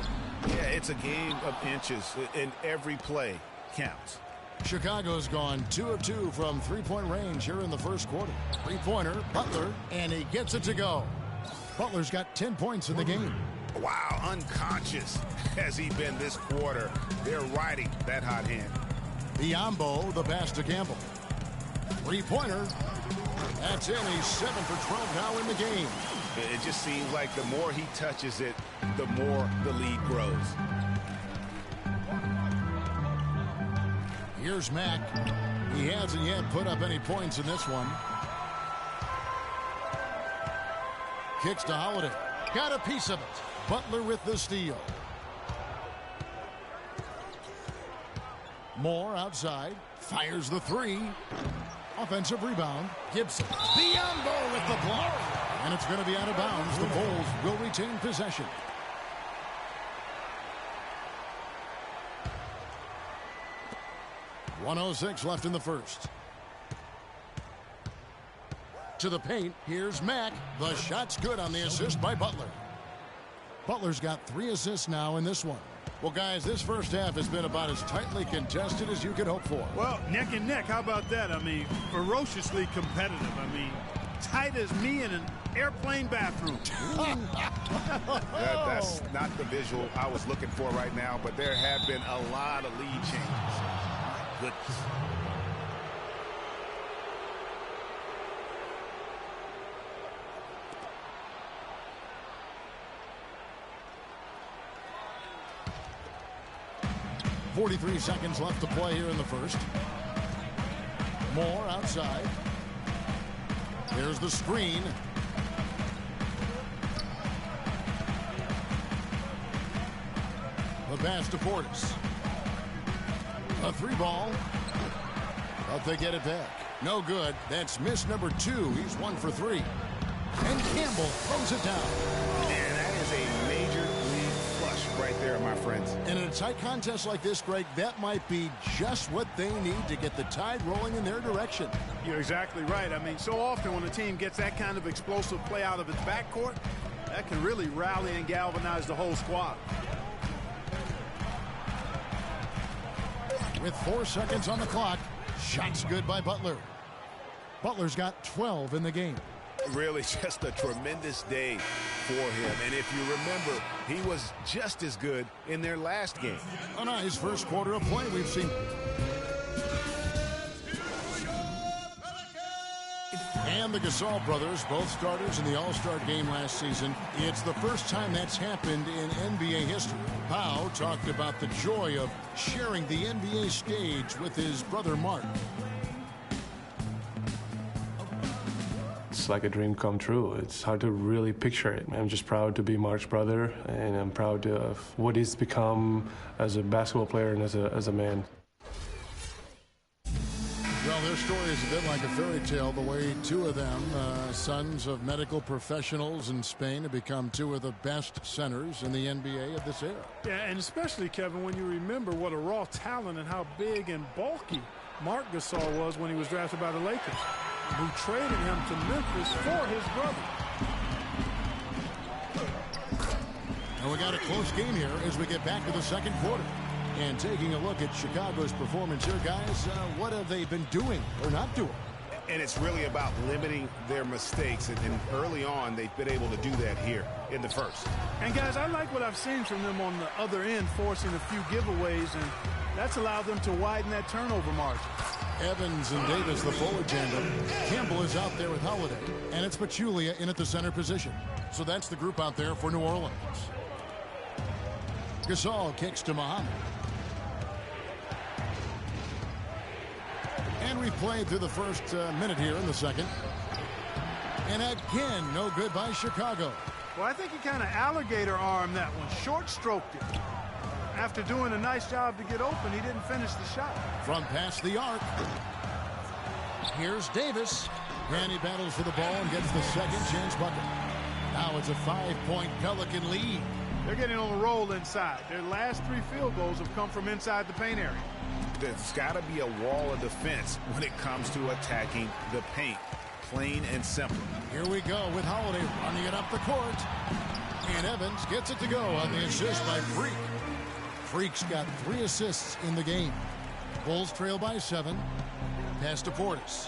Speaker 2: Yeah, it's a game of inches, and every play counts.
Speaker 1: Chicago's gone 2 of 2 from three-point range here in the first quarter. Three-pointer, Butler, and he gets it to go. Butler's got 10 points in the game.
Speaker 2: Wow, unconscious has he been this quarter. They're riding that hot hand.
Speaker 1: Biombo, the pass to Campbell. Three-pointer. That's in. He's 7 for 12 now in the game.
Speaker 2: It just seems like the more he touches it, the more the lead grows.
Speaker 1: Here's Mack. He hasn't yet put up any points in this one. Kicks to Holiday. Got a piece of it. Butler with the steal. Moore outside. Fires the three. Offensive rebound. Gibson. Biombo with the block. And it's going to be out of bounds. The Bulls will retain possession. .106 left in the first. To the paint. Here's Mack. The shot's good on the assist by Butler. Butler's got 3 assists now in this one. Well, guys, this first half has been about as tightly contested as you could hope for.
Speaker 3: Well, neck and neck. How about that? I mean, ferociously competitive. I mean, tight as me in an airplane bathroom.
Speaker 2: That's not the visual I was looking for right now, but there have been a lot of lead changes. My goodness.
Speaker 1: .43 seconds left to play here in the first. Moore outside. There's the screen. The pass to Portis. A 3-ball. But they get it back. No good. That's miss number 2. He's 1 for 3. And Campbell throws it down.
Speaker 2: And that is a major league flush right there, my friends.
Speaker 1: And in a tight contest like this, Greg, that might be just what they need to get the tide rolling in their direction.
Speaker 3: You're exactly right. I mean, so often when a team gets that kind of explosive play out of its backcourt, that can really rally and galvanize the whole squad.
Speaker 1: With 4 seconds on the clock, shots good by Butler. Butler's got 12 in the game.
Speaker 2: Really just a tremendous day for him. And if you remember, he was just as good in their last game.
Speaker 1: A nice first quarter of play we've seen. And the Gasol brothers, both starters in the All-Star game last season. It's the first time that's happened in NBA history. Pau talked about the joy of sharing the NBA stage with his brother Mark.
Speaker 12: It's like a dream come true. It's hard to really picture it. I'm just proud to be Mark's brother, and I'm proud of what he's become as a basketball player and as a man.
Speaker 1: Well, their story is a bit like a fairy tale, the way two of them, sons of medical professionals in Spain, have become two of the best centers in the NBA of this era.
Speaker 3: Yeah, and especially, Kevin, when you remember what a raw talent and how big and bulky Marc Gasol was when he was drafted by the Lakers, who traded him to Memphis for his brother.
Speaker 1: And we got a close game here as we get back to the second quarter. And taking a look at Chicago's performance here, guys, what have they been doing or not doing?
Speaker 2: And it's really about limiting their mistakes. And early on, they've been able to do that here in the first.
Speaker 3: And, guys, I like what I've seen from them on the other end, forcing a few giveaways, and that's allowed them to widen that turnover margin.
Speaker 1: Evans and Davis, the forward tandem. Campbell is out there with Holiday, and it's Pachulia in at the center position. So that's the group out there for New Orleans. Gasol kicks to Muhammad. And we played through the first minute here in the second. And again, no good by Chicago.
Speaker 3: Well, I think he kind of alligator armed that one, short-stroked it. After doing a nice job to get open, he didn't finish the shot.
Speaker 1: From past the arc. Here's Davis. And he battles for the ball and gets the second chance bucket. Now it's a 5-point Pelican lead.
Speaker 3: They're getting on the roll inside. Their last 3 field goals have come from inside the paint area.
Speaker 2: There's got to be a wall of defense when it comes to attacking the paint. Plain and simple.
Speaker 1: Here we go with Holiday running it up the court. And Evans gets it to go on the assist by Freak. Freak's got 3 assists in the game. Bulls trail by 7. Pass to Portis.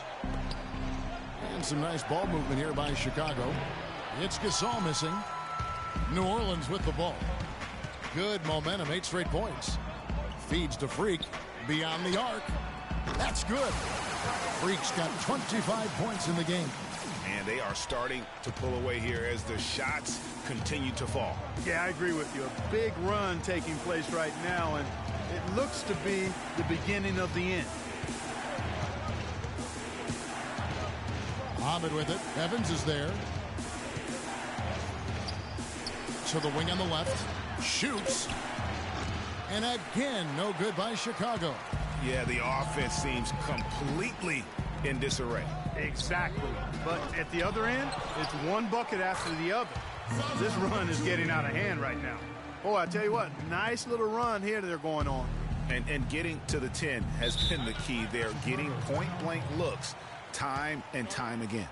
Speaker 1: And some nice ball movement here by Chicago. It's Gasol missing. New Orleans with the ball. Good momentum, 8 straight points. Feeds to Freak. Beyond the arc. That's good. Freak's got 25 points in the game.
Speaker 2: And they are starting to pull away here as the shots continue to fall.
Speaker 3: Yeah, I agree with you. A big run taking place right now, and it looks to be the beginning of the end.
Speaker 1: Muhammad with it. Evans is there. To the wing on the left. Shoots. And again, no good by Chicago.
Speaker 2: Yeah, the offense seems completely in disarray.
Speaker 3: Exactly. But at the other end, it's one bucket after the other. This run is getting out of hand right now. Oh, I tell you what, nice little run here they're going on.
Speaker 2: And getting to the 10 has been the key. They're getting point-blank looks time and time again.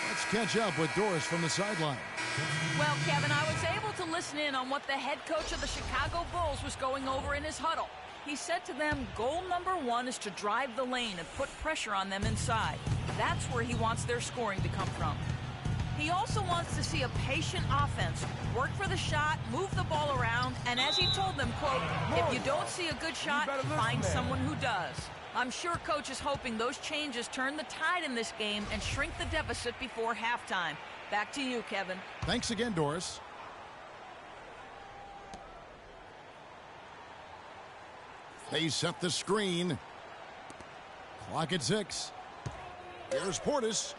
Speaker 1: Let's catch up with Doris from the sideline.
Speaker 4: Well, Kevin, I was able to listen in on what the head coach of the Chicago Bulls was going over in his huddle. He said to them, goal number 1 is to drive the lane and put pressure on them inside. That's where he wants their scoring to come from. He also wants to see a patient offense, work for the shot, move the ball around, and as he told them, quote, if you don't see a good shot, find someone who does. I'm sure Coach is hoping those changes turn the tide in this game and shrink the deficit before halftime. Back to you, Kevin.
Speaker 1: Thanks again, Doris. They set the screen. Clock at 6. Here's Portis.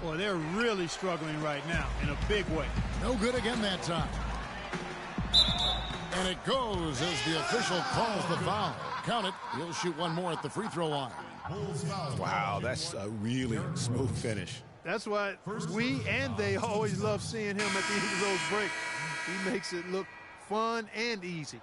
Speaker 3: Boy, they're really struggling right now in a big way.
Speaker 1: No good again that time. And it goes as the official calls the foul. Count it. He'll shoot one more at the free throw line.
Speaker 2: Wow, that's a really smooth finish.
Speaker 3: That's why we and they always love seeing him at the end of those breaks. He makes it look fun and easy.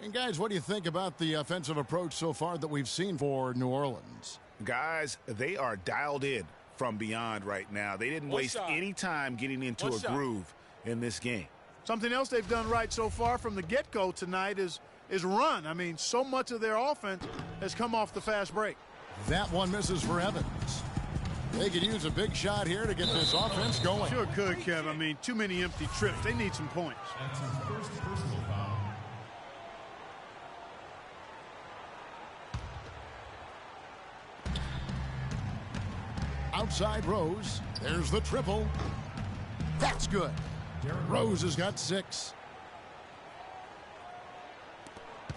Speaker 1: And guys, what do you think about the offensive approach so far that we've seen for New Orleans?
Speaker 2: Guys, they are dialed in from beyond right now. They didn't waste any time getting into a groove in this game.
Speaker 3: Something else they've done right so far from the get-go tonight is run. I mean, so much of their offense has come off the fast break.
Speaker 1: That one misses for Evans. They could use a big shot here to get this offense going.
Speaker 3: Sure could, Kev. I mean, too many empty trips. They need some points.
Speaker 5: That's his first personal foul.
Speaker 1: Outside Rose. There's the triple. That's good. Rose has got 6.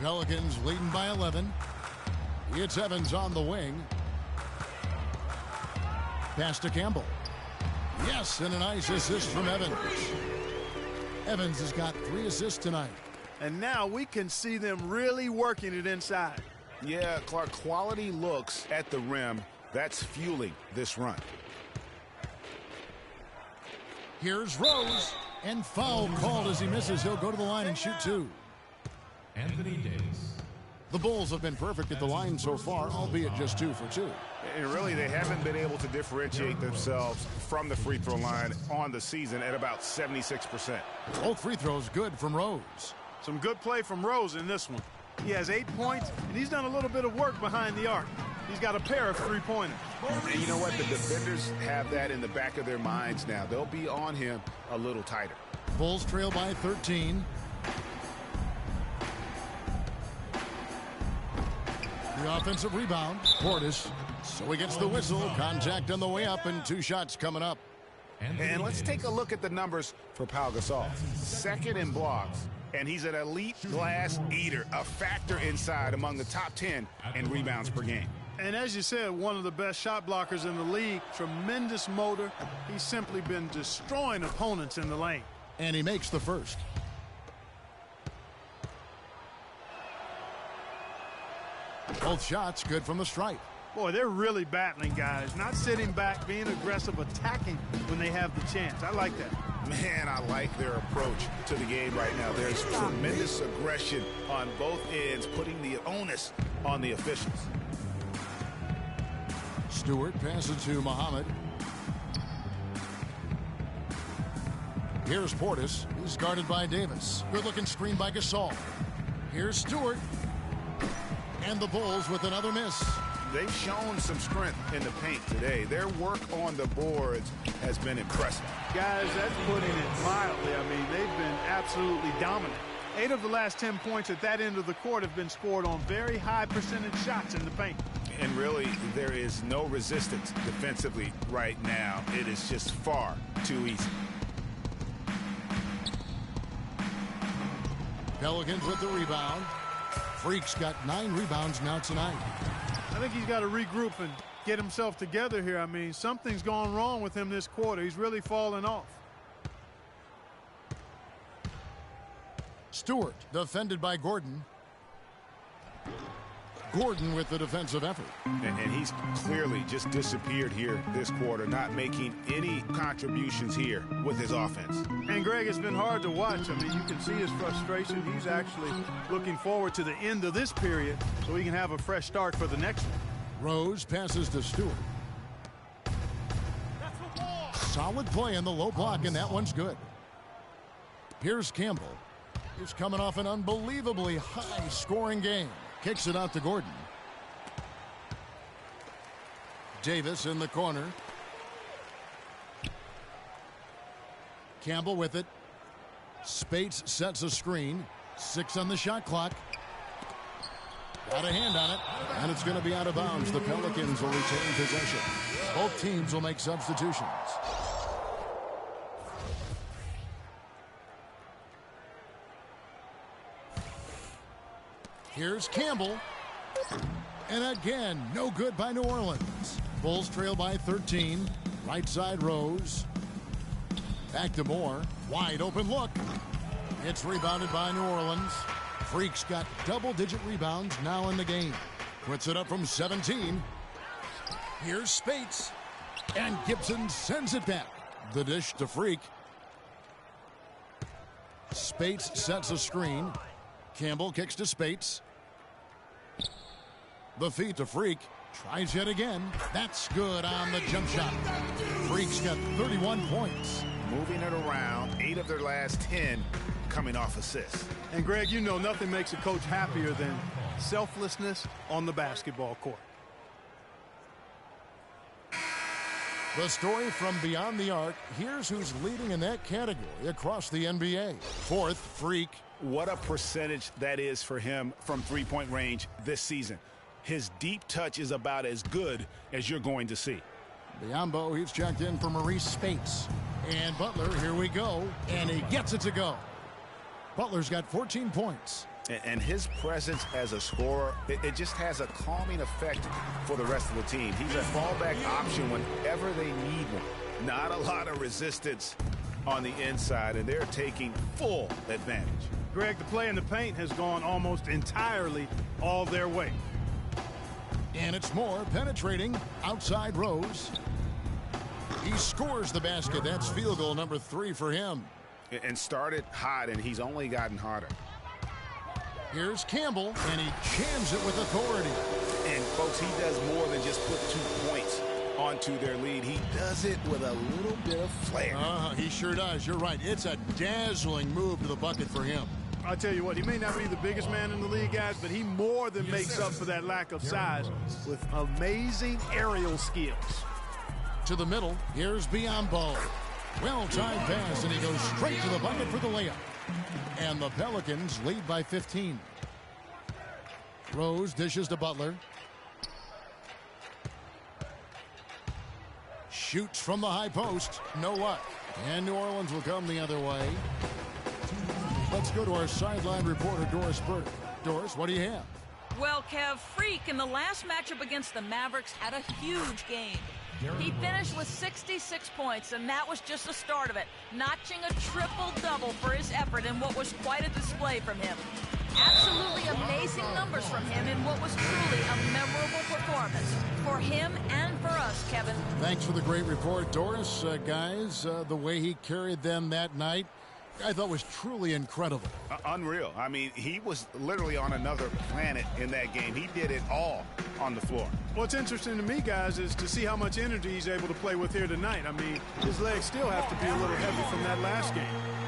Speaker 1: Pelicans leading by 11. It's Evans on the wing. Pass to Campbell. Yes, and a nice assist from Evans. Evans has got 3 assists tonight.
Speaker 3: And now we can see them really working it inside.
Speaker 2: Yeah, Clark, quality looks at the rim. That's fueling this run.
Speaker 1: Here's Rose. And foul called as he misses. He'll go to the line and shoot 2.
Speaker 5: Anthony Davis.
Speaker 1: The Bulls have been perfect at the line so far, albeit just 2 for 2.
Speaker 2: And really, they haven't been able to differentiate themselves from the free throw line on the season at about 76%.
Speaker 1: Both free throws good from Rose.
Speaker 3: Some good play from Rose in this one. He has 8 points, and he's done a little bit of work behind the arc. He's got a pair of 3-pointers.
Speaker 2: And you know what? The defenders have that in the back of their minds now. They'll be on him a little tighter.
Speaker 1: Bulls trail by 13. The offensive rebound. Portis. So he gets the whistle. Contact on the way up, and 2 shots coming up.
Speaker 2: And let's take a look at the numbers for Pau Gasol. 2nd in blocks, and he's an elite glass eater, a factor inside among the top 10 in rebounds per game.
Speaker 3: And as you said, one of the best shot blockers in the league. Tremendous motor. He's simply been destroying opponents in the lane.
Speaker 1: And he makes the first. Both shots good from the stripe.
Speaker 3: Boy, they're really battling, guys. Not sitting back, being aggressive, attacking when they have the chance. I like that.
Speaker 2: Man, I like their approach to the game right now. There's tremendous aggression on both ends, putting the onus on the officials.
Speaker 1: Stewart passes to Muhammad. Here's Portis. He's guarded by Davis. Good-looking screen by Gasol. Here's Stewart. And the Bulls with another miss.
Speaker 2: They've shown some strength in the paint today. Their work on the boards has been impressive.
Speaker 3: Guys, that's putting it mildly. I mean, they've been absolutely dominant. 8 of the last 10 points at that end of the court have been scored on very high percentage shots in the paint.
Speaker 2: And really, there is no resistance defensively right now. It is just far too easy.
Speaker 1: Pelicans with the rebound. Freak's got 9 rebounds now tonight.
Speaker 3: I think he's got to regroup and get himself together here. I mean, something's gone wrong with him this quarter. He's really fallen off.
Speaker 1: Stewart defended by Gordon. Gordon with the defensive effort.
Speaker 2: And he's clearly just disappeared here this quarter, not making any contributions here with his offense.
Speaker 3: And, Greg, it's been hard to watch. I mean, you can see his frustration. He's actually looking forward to the end of this period so he can have a fresh start for the next one.
Speaker 1: Rose passes to Stewart. Solid play in the low block, and that one's good. Here's Campbell. He's coming off an unbelievably high-scoring game. Kicks it out to Gordon. Davis in the corner. Campbell with it. Spates sets a screen. 6 on the shot clock. Got a hand on it, and it's going to be out of bounds. The Pelicans will retain possession. Both teams will make substitutions. Here's Campbell. And again, no good by New Orleans. Bulls trail by 13. Right side Rose. Back to Moore. Wide open look. It's rebounded by New Orleans. Freak's got double-digit rebounds now in the game. Puts it up from 17. Here's Spates. And Gibson sends it back. The dish to Freak. Spates sets a screen. Campbell kicks to Spates. The feed to Freak. Tries yet again. That's good on the jump shot. Freak's got 31 points.
Speaker 2: Moving it around. 8 of their last 10 coming off assists.
Speaker 3: And, Greg, you know nothing makes a coach happier than selflessness on the basketball court.
Speaker 1: The story from beyond the arc. Here's who's leading in that category across the NBA. Fourth, Freak.
Speaker 2: What a percentage that is for him from three-point range this season. His deep touch is about as good as you're going to see.
Speaker 1: Biombo, he's checked in for Maurice Spates. And Butler, here we go. And he gets it to go. Butler's got 14 points.
Speaker 2: And his presence as a scorer, it just has a calming effect for the rest of the team. He's a fallback option whenever they need one. Not a lot of resistance on the inside, and they're taking full advantage.
Speaker 3: Greg, the play in the paint has gone almost entirely all their way.
Speaker 1: And it's Moore penetrating outside Rose. He scores the basket. That's field goal number 3 for him.
Speaker 2: And started hot, and he's only gotten hotter.
Speaker 1: Here's Campbell, and he jams it with authority.
Speaker 2: And, folks, he does more than just put 2 points onto their lead. He does it with a little bit of flair.
Speaker 1: He sure does. You're right. It's a dazzling move to the bucket for him.
Speaker 3: I'll tell you what, he may not be the biggest man in the league, guys, but he more than makes up for that lack of size with amazing aerial skills.
Speaker 1: To the middle, here's Biombo. Well-timed pass, and he goes straight to the bucket for the layup. And the Pelicans lead by 15. Rose dishes to Butler. Shoots from the high post. No luck. And New Orleans will come the other way. Let's go to our sideline reporter, Doris Burke. Doris, what do you have?
Speaker 4: Well, Kev, Freak in the last matchup against the Mavericks had a huge game. He finished with 66 points, and that was just the start of it, notching a triple-double for his effort in what was quite a display from him. Absolutely amazing numbers from him in what was truly a memorable performance for him and for us, Kevin.
Speaker 1: Thanks for the great report, Doris. Guys, the way he carried them that night, I thought was truly incredible.
Speaker 2: Unreal. I mean, he was literally on another planet in that game. He did it all on the floor.
Speaker 3: What's interesting to me, guys, is to see how much energy he's able to play with here tonight. I mean, his legs still have to be a little heavy from that last game.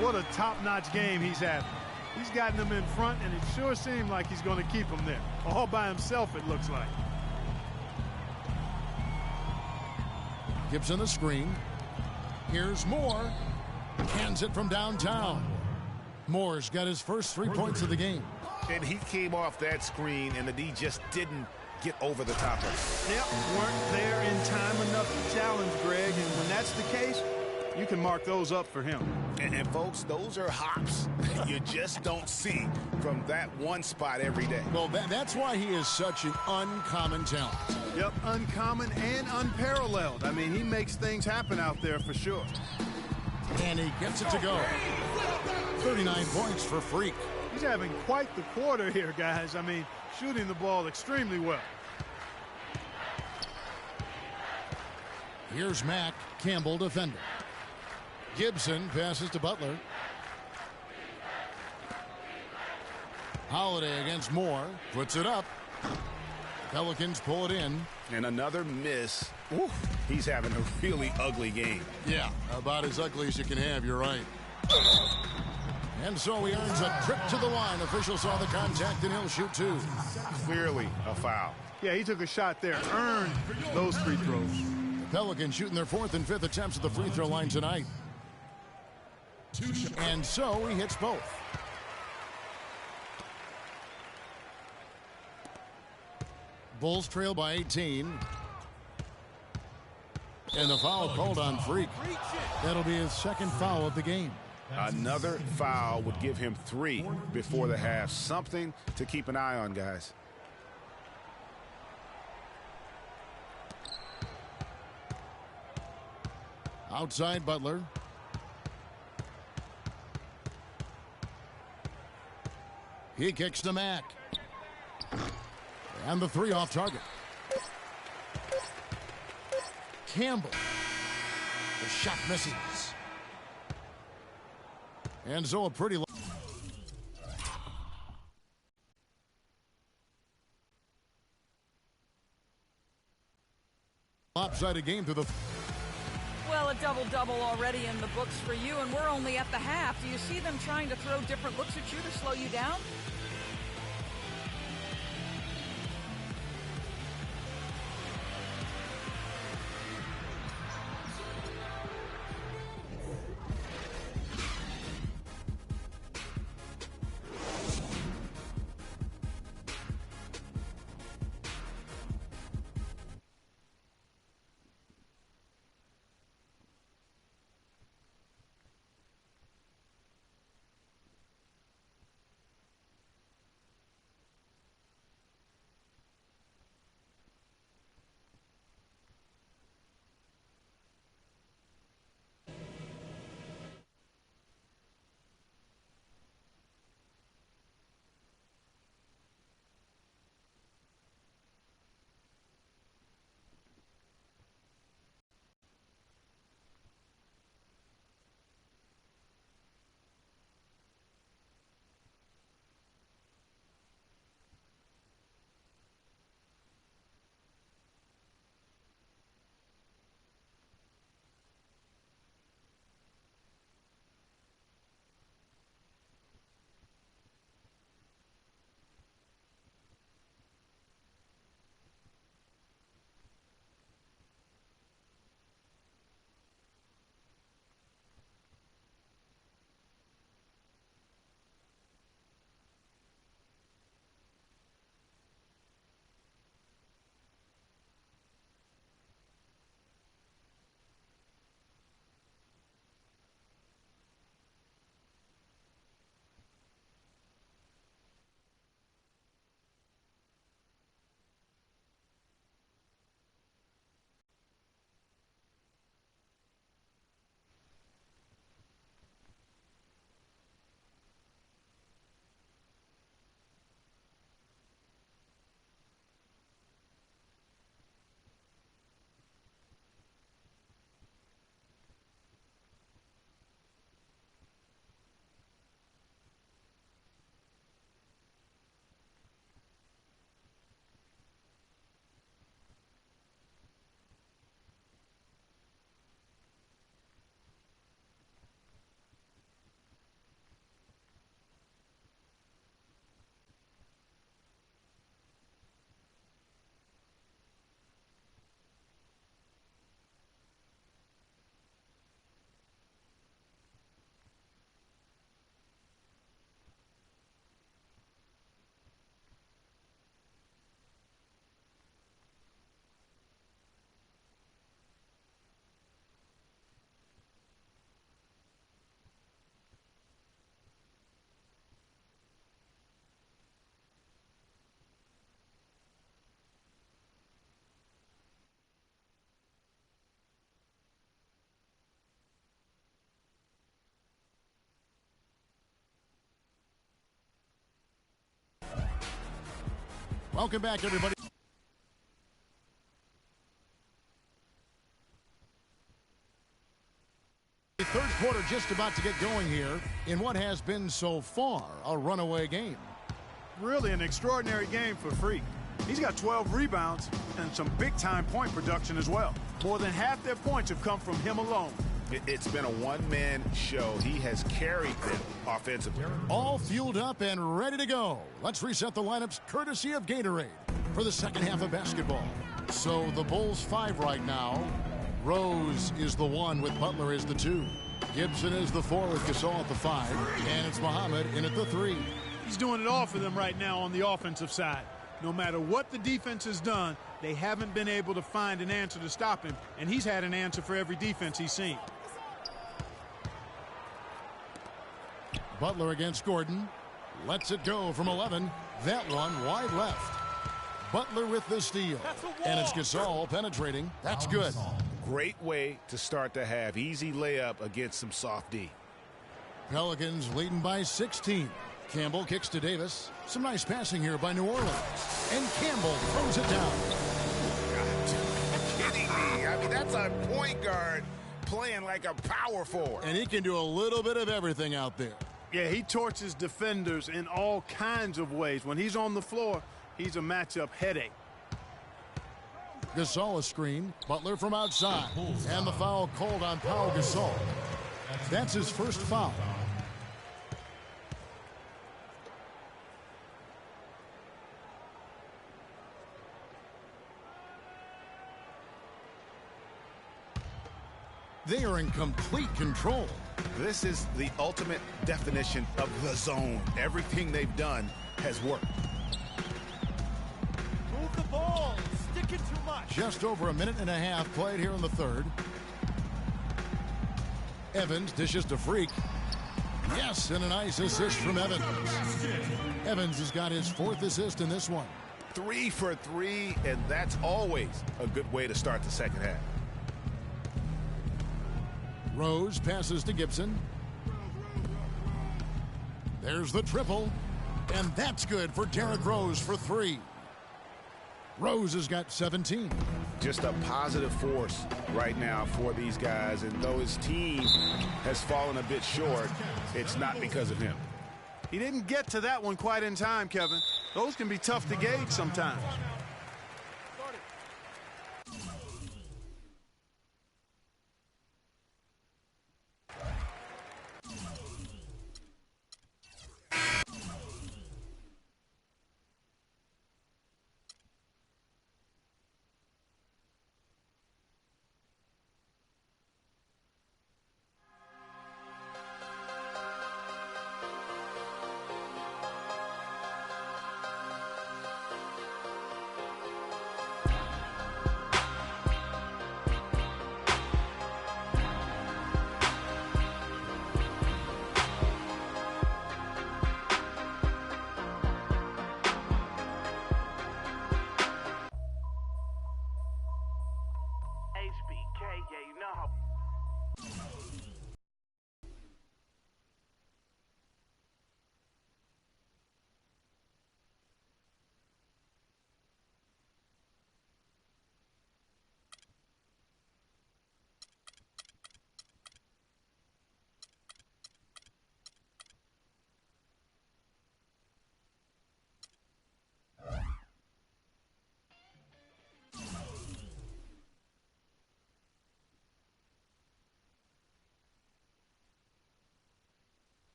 Speaker 3: What a top-notch game he's having. He's gotten them in front, and it sure seemed like he's going to keep them there. All by himself, it looks like.
Speaker 1: Gibson the screen. Here's Moore. Hands it from downtown. Moore's got his first 3 points of the game.
Speaker 2: And he came off that screen, and the D just didn't get over the top of it.
Speaker 3: Yep, weren't there in time enough to challenge Greg, and when that's the case, you can mark those up for him.
Speaker 2: And folks, those are hops you just don't see from that one spot every day.
Speaker 1: Well, that's why he is such an uncommon talent.
Speaker 3: Yep, uncommon and unparalleled. I mean, he makes things happen out there for sure.
Speaker 1: And he gets it to go. 39 points for Freak.
Speaker 3: He's having quite the quarter here, guys. I mean, shooting the ball extremely well.
Speaker 1: Here's Mack, Campbell defender. Gibson passes to Butler. Holiday against Moore. Puts it up. Pelicans pull it in.
Speaker 2: And another miss. Oof, he's having a really ugly game.
Speaker 1: Yeah, about as ugly as you can have, you're right. And so he earns a trip to the line. Officials saw the contact, and he'll shoot 2.
Speaker 2: Clearly a foul.
Speaker 3: Yeah, he took a shot there. Earned those free throws.
Speaker 1: The Pelicans shooting their 4th and 5th attempts at the free throw line tonight. And so he hits both. Bulls trail by 18. And the foul called on Freak. That'll be his second foul of the game.
Speaker 2: Another foul would give him 3 before the half. Something to keep an eye on, guys.
Speaker 1: Outside Butler. He kicks to Mack. And the 3 off target. Campbell. The shot misses. And so a pretty lopsided game through the...
Speaker 4: Well, a double-double already in the books for you, and we're only at the half. Do you see them trying to throw different looks at you to slow you down?
Speaker 1: Welcome back, everybody. The third quarter just about to get going here in what has been so far a runaway game.
Speaker 3: Really an extraordinary game for Freak. He's got 12 rebounds and some big-time point production as well. More than half their points have come from him alone.
Speaker 2: It's been a one-man show. He has carried them offensively.
Speaker 1: All fueled up and ready to go. Let's reset the lineups courtesy of Gatorade for the second half of basketball. So the Bulls 5 right now. Rose is the 1 with Butler as the 2. Gibson is the 4 with Gasol at the 5. And it's Muhammad in at the 3.
Speaker 3: He's doing it all for them right now on the offensive side. No matter what the defense has done, they haven't been able to find an answer to stop him, and he's had an answer for every defense he's seen.
Speaker 1: Butler against Gordon. Lets it go from 11. That one wide left. Butler with the steal. And it's Gasol penetrating. That's good.
Speaker 2: Great way to start the half. Easy layup against some soft D.
Speaker 1: Pelicans leading by 16. Campbell kicks to Davis. Some nice passing here by New Orleans. And Campbell throws it down.
Speaker 2: You're kidding me. I mean, that's a point guard playing like a power forward.
Speaker 1: And he can do a little bit of everything out there.
Speaker 3: Yeah, he torches defenders in all kinds of ways. When he's on the floor, he's a matchup headache.
Speaker 1: Gasol a screen. Butler from outside. And the foul called on Pau Gasol. That's his first foul. They are in complete control.
Speaker 2: This is the ultimate definition of the zone. Everything they've done has worked.
Speaker 6: Move the ball. Sticking too much.
Speaker 1: Just over a minute and a half played here in the third. Evans dishes to Freak. Yes, and a nice assist from Evans. Evans has got his 4th assist in this one.
Speaker 2: 3 for 3, and that's always a good way to start the second half.
Speaker 1: Rose passes to Gibson. There's the triple. And that's good for Derrick Rose for 3. Rose has got 17.
Speaker 2: Just a positive force right now for these guys. And though his team has fallen a bit short, it's not because of him.
Speaker 3: He didn't get to that one quite in time, Kevin. Those can be tough to gauge sometimes.